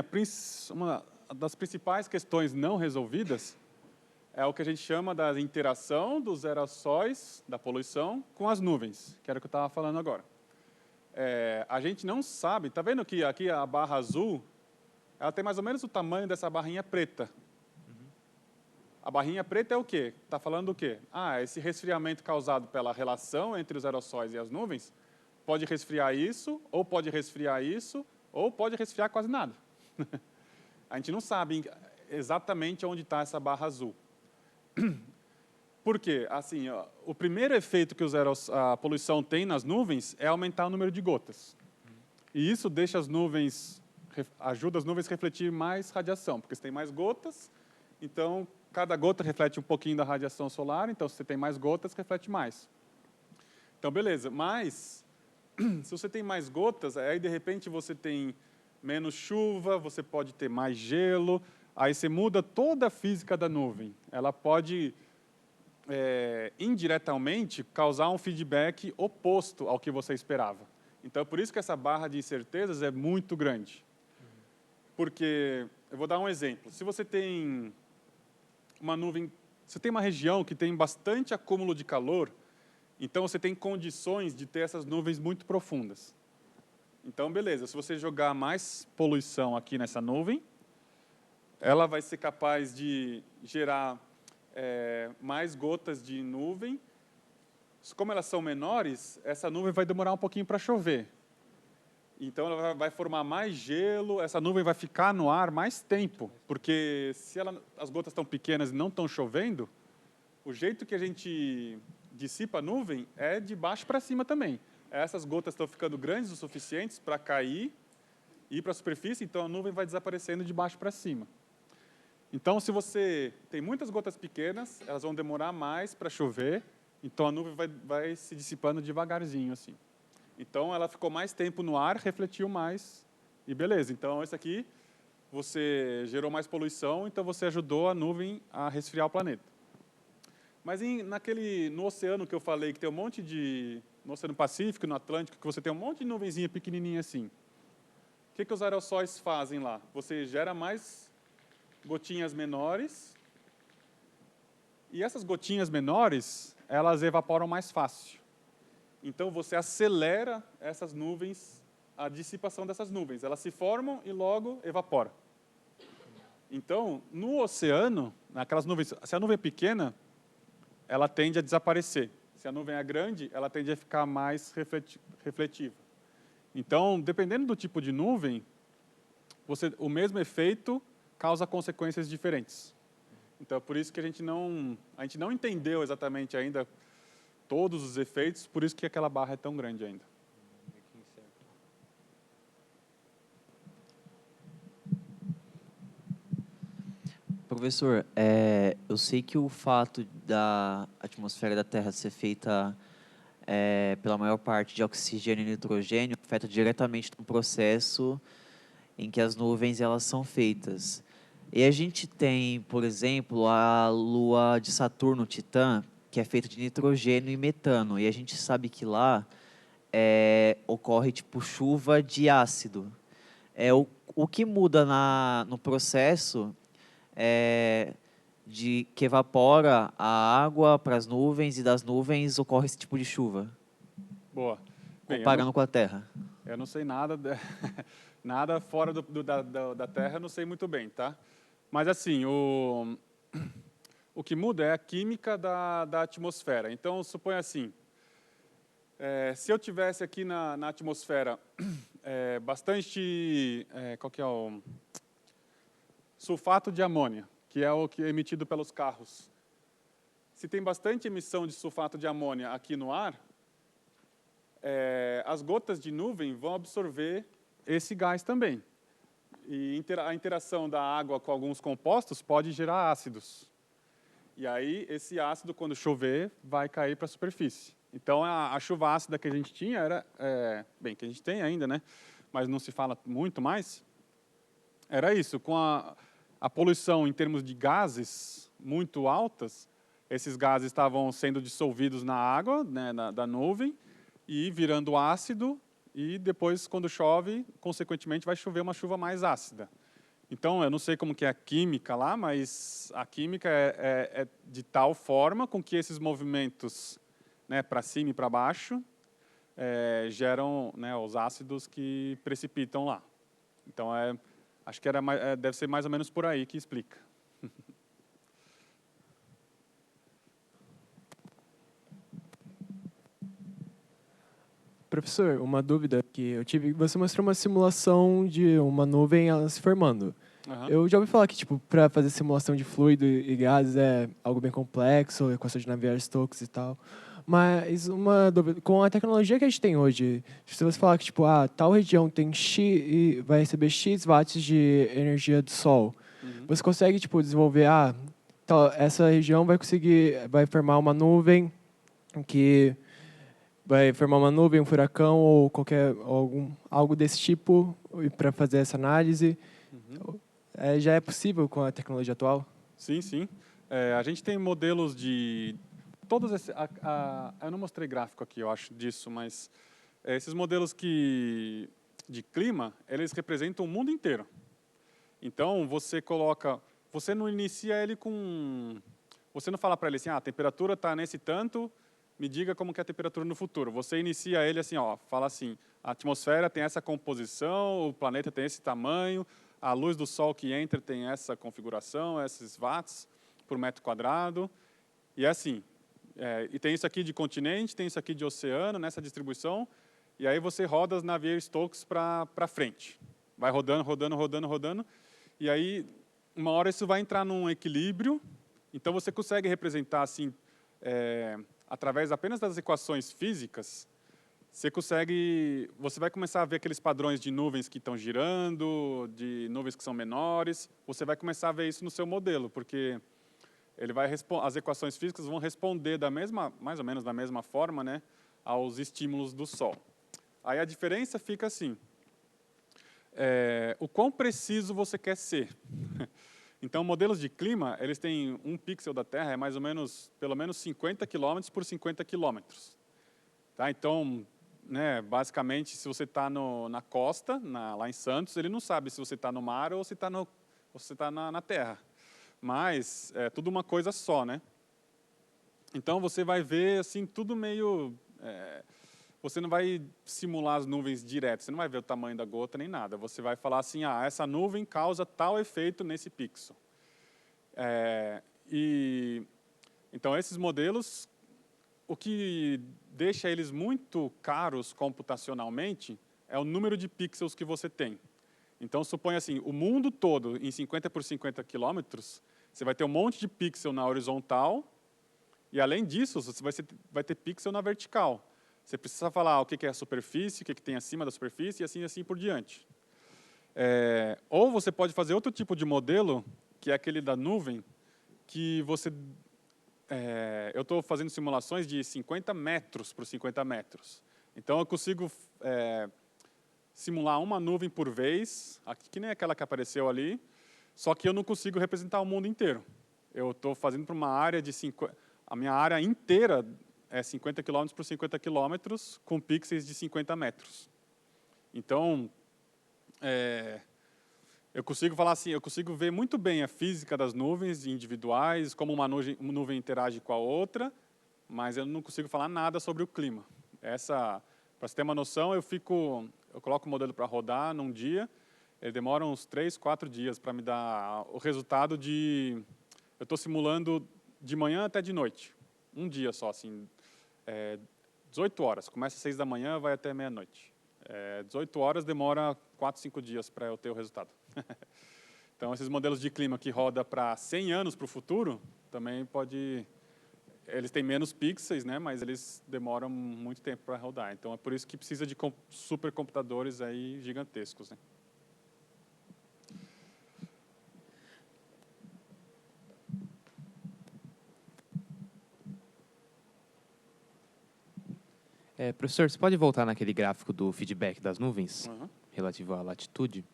uma das principais questões não resolvidas é o que a gente chama da interação dos aerossóis, da poluição, com as nuvens, que era o que eu estava falando agora. A gente não sabe, está vendo que aqui a barra azul, ela tem mais ou menos o tamanho dessa barrinha preta. A barrinha preta é o quê? Está falando do quê? Esse resfriamento causado pela relação entre os aerossóis e as nuvens pode resfriar isso, ou pode resfriar isso, ou pode resfriar quase nada. A gente não sabe exatamente onde está essa barra azul. Por quê? Assim, o primeiro efeito que a poluição tem nas nuvens é aumentar o número de gotas. E isso deixa ajuda as nuvens a refletir mais radiação, porque se tem mais gotas, Então, cada gota reflete um pouquinho da radiação solar, então se você tem mais gotas, reflete mais. Então, beleza, mas se você tem mais gotas, aí de repente você tem menos chuva, você pode ter mais gelo, aí você muda toda a física da nuvem. Ela pode, indiretamente, causar um feedback oposto ao que você esperava. Então, por isso que essa barra de incertezas é muito grande. Porque, eu vou dar um exemplo, se você tem uma nuvem, você tem uma região que tem bastante acúmulo de calor, então você tem condições de ter essas nuvens muito profundas. Então, beleza, se você jogar mais poluição aqui nessa nuvem, ela vai ser capaz de gerar mais gotas de nuvem. Como elas são menores, essa nuvem vai demorar um pouquinho para chover. Então, ela vai formar mais gelo, essa nuvem vai ficar no ar mais tempo, porque se as gotas estão pequenas e não estão chovendo, o jeito que a gente dissipa a nuvem é de baixo para cima também. Essas gotas estão ficando grandes o suficientes para cair e ir para a superfície, então a nuvem vai desaparecendo de baixo para cima. Então, se você tem muitas gotas pequenas, elas vão demorar mais para chover, então a nuvem vai se dissipando devagarzinho, assim. Então, ela ficou mais tempo no ar, refletiu mais, e beleza. Então, isso aqui, você gerou mais poluição, então você ajudou a nuvem a resfriar o planeta. Mas no oceano que eu falei, que tem um monte de... No Oceano Pacífico, no Atlântico, que você tem um monte de nuvenzinha pequenininha assim. O que os aerossóis fazem lá? Você gera mais gotinhas menores, e essas gotinhas menores, elas evaporam mais fácil. Então, você acelera essas nuvens, a dissipação dessas nuvens. Elas se formam e logo evaporam. Então, no oceano, naquelas nuvens, se a nuvem é pequena, ela tende a desaparecer. Se a nuvem é grande, ela tende a ficar mais refletiva. Então, dependendo do tipo de nuvem, o mesmo efeito causa consequências diferentes. Então, é por isso que a gente não entendeu exatamente ainda todos os efeitos, por isso que aquela barra é tão grande ainda. Professor, eu sei que o fato da atmosfera da Terra ser feita pela maior parte de oxigênio e nitrogênio afeta diretamente no processo em que as nuvens elas são feitas. E a gente tem, por exemplo, a lua de Saturno, Titã, que é feita de nitrogênio e metano. E a gente sabe que lá ocorre tipo chuva de ácido. O que muda no processo de que evapora a água para as nuvens e das nuvens ocorre esse tipo de chuva? Boa. Bem, Comparando com a Terra. Eu não sei nada, nada fora da Terra, eu não sei muito bem, tá? Mas assim, o que muda é a química da atmosfera. Então, suponha assim, se eu tivesse aqui na atmosfera bastante, qual que é o sulfato de amônia, que é o que é emitido pelos carros. Se tem bastante emissão de sulfato de amônia aqui no ar, as gotas de nuvem vão absorver esse gás também. E a interação da água com alguns compostos pode gerar ácidos. E aí, esse ácido, quando chover, vai cair para a superfície. Então, a chuva ácida que a gente tinha que a gente tem ainda, né? Mas não se fala muito mais, era isso. Com a poluição em termos de gases muito altas, esses gases estavam sendo dissolvidos na água, né, da nuvem, e virando ácido, e depois, quando chove, consequentemente, vai chover uma chuva mais ácida. Então, eu não sei como que é a química lá, mas a química é de tal forma com que esses movimentos, né, para cima e para baixo geram, né, os ácidos que precipitam lá. Então, acho que deve ser mais ou menos por aí que explica. Professor, uma dúvida que eu tive, você mostrou uma simulação de uma nuvem ela se formando. Uhum. Eu já ouvi falar que, tipo, para fazer simulação de fluido e gases é algo bem complexo, equação de Navier-Stokes e tal. Mas uma dúvida, com a tecnologia que a gente tem hoje, se você falar que, tipo, tal região tem X e vai receber X watts de energia do Sol, você consegue tipo desenvolver, então, essa região vai formar uma nuvem que vai formar uma nuvem, um furacão ou algo desse tipo para fazer essa análise. Já é possível com a tecnologia atual? Sim, sim. A gente tem modelos de todos esses. Eu não mostrei gráfico aqui, eu acho, disso, mas esses modelos de clima, eles representam o mundo inteiro. Então, você não inicia ele você não fala para ele assim, a temperatura está nesse tanto, me diga como que é a temperatura no futuro. Você inicia ele assim, fala assim, a atmosfera tem essa composição, o planeta tem esse tamanho, a luz do sol que entra tem essa configuração, esses watts por metro quadrado, e é assim. E tem isso aqui de continente, tem isso aqui de oceano, nessa distribuição, e aí você roda as Navier-Stokes para frente. Vai rodando, rodando, rodando, rodando, e aí, uma hora isso vai entrar num equilíbrio, então você consegue representar assim, através apenas das equações físicas, você vai começar a ver aqueles padrões de nuvens que estão girando, de nuvens que são menores, você vai começar a ver isso no seu modelo, porque as equações físicas vão responder mais ou menos da mesma forma, né, aos estímulos do Sol. Aí a diferença fica assim, o quão preciso você quer ser. Então, modelos de clima, eles têm um pixel da Terra, é mais ou menos, pelo menos 50 quilômetros por 50 quilômetros. Tá? Então, né, basicamente, se você está na costa, lá em Santos, ele não sabe se você está no mar ou se está na terra. Mas é tudo uma coisa só, né? Então, você vai ver assim, tudo meio... você não vai simular as nuvens direto, você não vai ver o tamanho da gota nem nada. Você vai falar assim, essa nuvem causa tal efeito nesse pixel. Então, esses modelos, o que deixa eles muito caros computacionalmente é o número de pixels que você tem. Então, suponha assim, o mundo todo em 50 por 50 quilômetros, você vai ter um monte de pixel na horizontal e, além disso, você vai ter pixel na vertical. Você precisa falar o que é a superfície, o que tem acima da superfície e assim por diante. Ou você pode fazer outro tipo de modelo, que é aquele da nuvem, que eu estou fazendo simulações de 50 metros por 50 metros. Então, eu consigo simular uma nuvem por vez, que nem aquela que apareceu ali, só que eu não consigo representar o mundo inteiro. Eu estou fazendo para uma área de 50... A minha área inteira é 50 km por 50 km, com pixels de 50 metros. Então, eu consigo falar assim, eu consigo ver muito bem a física das nuvens individuais, como uma nuvem interage com a outra, mas eu não consigo falar nada sobre o clima. Para você ter uma noção, eu coloco o modelo para rodar num dia, ele demora uns 3, 4 dias para me dar o resultado eu estou simulando de manhã até de noite, um dia só, assim, 18 horas, começa às 6 da manhã, vai até meia-noite. 18 horas demora 4, 5 dias para eu ter o resultado. Então, esses modelos de clima que roda para 100 anos para o futuro, também eles têm menos pixels, né, mas eles demoram muito tempo para rodar. Então, é por isso que precisa de supercomputadores aí gigantescos, né? Professor, você pode voltar naquele gráfico do feedback das nuvens, Uhum. relativo à latitude?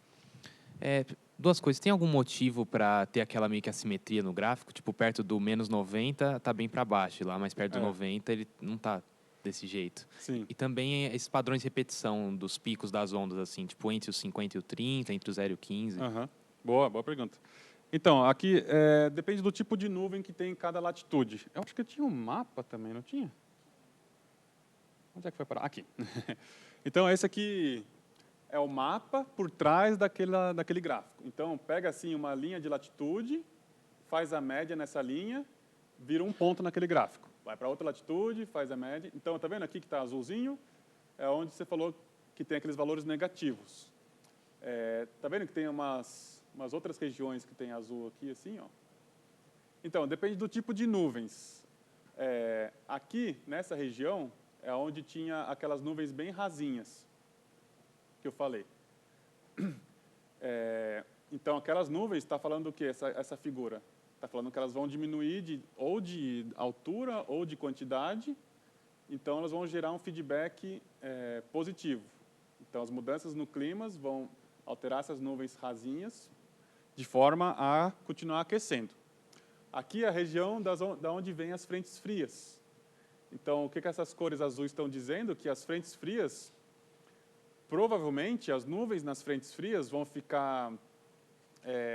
Duas coisas. Tem algum motivo para ter aquela meio que assimetria no gráfico? Tipo, perto do menos 90 está bem para baixo, e lá mais perto do 90 ele não está desse jeito. Sim. E também esses padrões de repetição dos picos das ondas, assim, tipo entre os 50 e o 30, entre o 0 e o 15. Uhum. Boa pergunta. Então, aqui depende do tipo de nuvem que tem em cada latitude. Eu acho que tinha um mapa também, não tinha? Onde é que foi parar? Aqui. Então, esse aqui é o mapa por trás daquele gráfico. Então, pega assim uma linha de latitude, faz a média nessa linha, vira um ponto naquele gráfico. Vai para outra latitude, faz a média. Então, tá vendo aqui que está azulzinho? É onde você falou que tem aqueles valores negativos. Tá vendo que tem umas outras regiões que tem azul aqui, assim, ó? Então, depende do tipo de nuvens. Aqui, nessa região, é onde tinha aquelas nuvens bem rasinhas que eu falei. Então, aquelas nuvens, está falando o quê, essa figura? Está falando que elas vão diminuir ou de altura ou de quantidade, então elas vão gerar um feedback positivo. Então, as mudanças no clima vão alterar essas nuvens rasinhas de forma a continuar aquecendo. Aqui é a região da onde vêm as frentes frias. Então, o que essas cores azuis estão dizendo? Que as frentes frias, provavelmente, as nuvens nas frentes frias vão ficar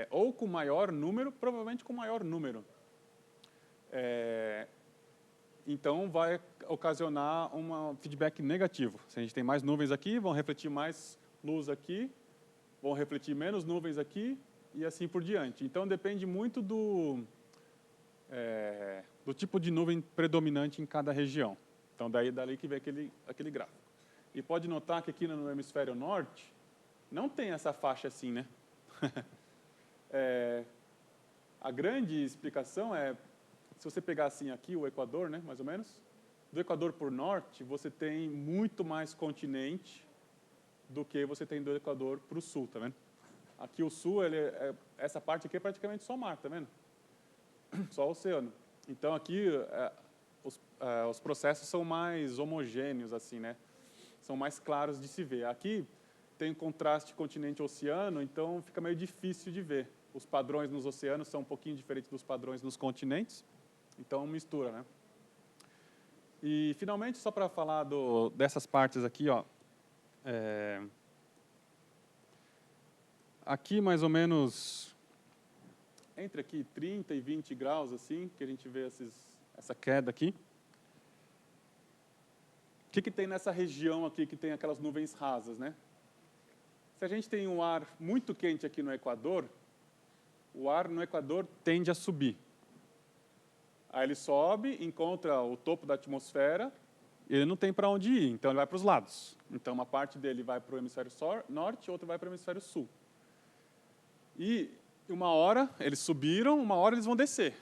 ou com maior número, provavelmente com maior número. Então, vai ocasionar um feedback negativo. Se a gente tem mais nuvens aqui, vão refletir mais luz aqui, vão refletir menos nuvens aqui, e assim por diante. Então, depende muito do tipo de nuvem predominante em cada região. Então, dali que vem aquele gráfico. E pode notar que aqui no hemisfério norte, não tem essa faixa assim, né? A grande explicação se você pegar assim aqui o Equador, né, mais ou menos, do Equador por norte, você tem muito mais continente do que você tem do Equador para o sul, tá vendo? Aqui o sul, essa parte aqui é praticamente só mar, tá vendo? Só oceano. Então aqui os processos são mais homogêneos, assim, né? São mais claros de se ver. Aqui tem contraste continente-oceano, então fica meio difícil de ver. Os padrões nos oceanos são um pouquinho diferentes dos padrões nos continentes, então mistura, né? E finalmente, só para falar dessas partes aqui, ó, aqui mais ou menos entre aqui 30 e 20 graus, assim, que a gente vê essa queda aqui. O que tem nessa região aqui que tem aquelas nuvens rasas, né? Se a gente tem um ar muito quente aqui no Equador, o ar no Equador tende a subir. Aí ele sobe, encontra o topo da atmosfera, e ele não tem para onde ir, então ele vai para os lados. Então, uma parte dele vai para o hemisfério norte, outra vai para o hemisfério sul. E uma hora eles subiram, uma hora eles vão descer.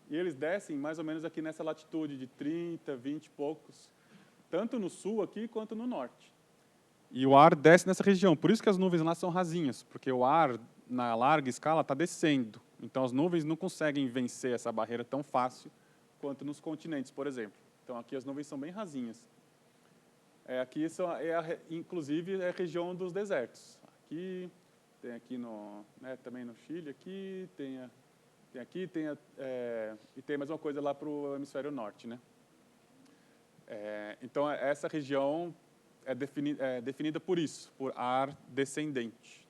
E eles descem mais ou menos aqui nessa latitude de 30, 20 e poucos, tanto no sul aqui quanto no norte. E o ar desce nessa região, por isso que as nuvens lá são rasinhas, porque o ar, na larga escala, está descendo. Então, as nuvens não conseguem vencer essa barreira tão fácil quanto nos continentes, por exemplo. Então, aqui as nuvens são bem rasinhas. Aqui, inclusive, é a região dos desertos. Aqui, tem aqui também no Chile, aqui, tem aqui, e tem a mesma coisa lá para o hemisfério norte, né? Então, essa região é definida por isso, por ar descendente.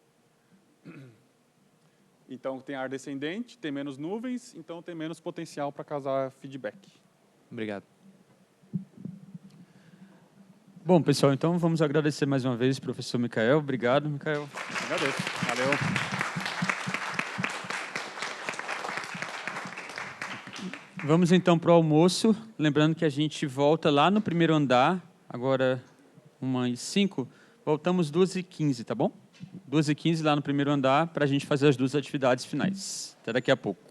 Então, tem ar descendente, tem menos nuvens, então tem menos potencial para causar feedback. Obrigado. Bom, pessoal, então vamos agradecer mais uma vez, professor Micael. Obrigado, Micael. Agradeço. Valeu. Vamos então para o almoço. Lembrando que a gente volta lá no primeiro andar, agora 1h05. Voltamos 2h15, tá bom? 2h15 lá no primeiro andar para a gente fazer as duas atividades finais. Até daqui a pouco.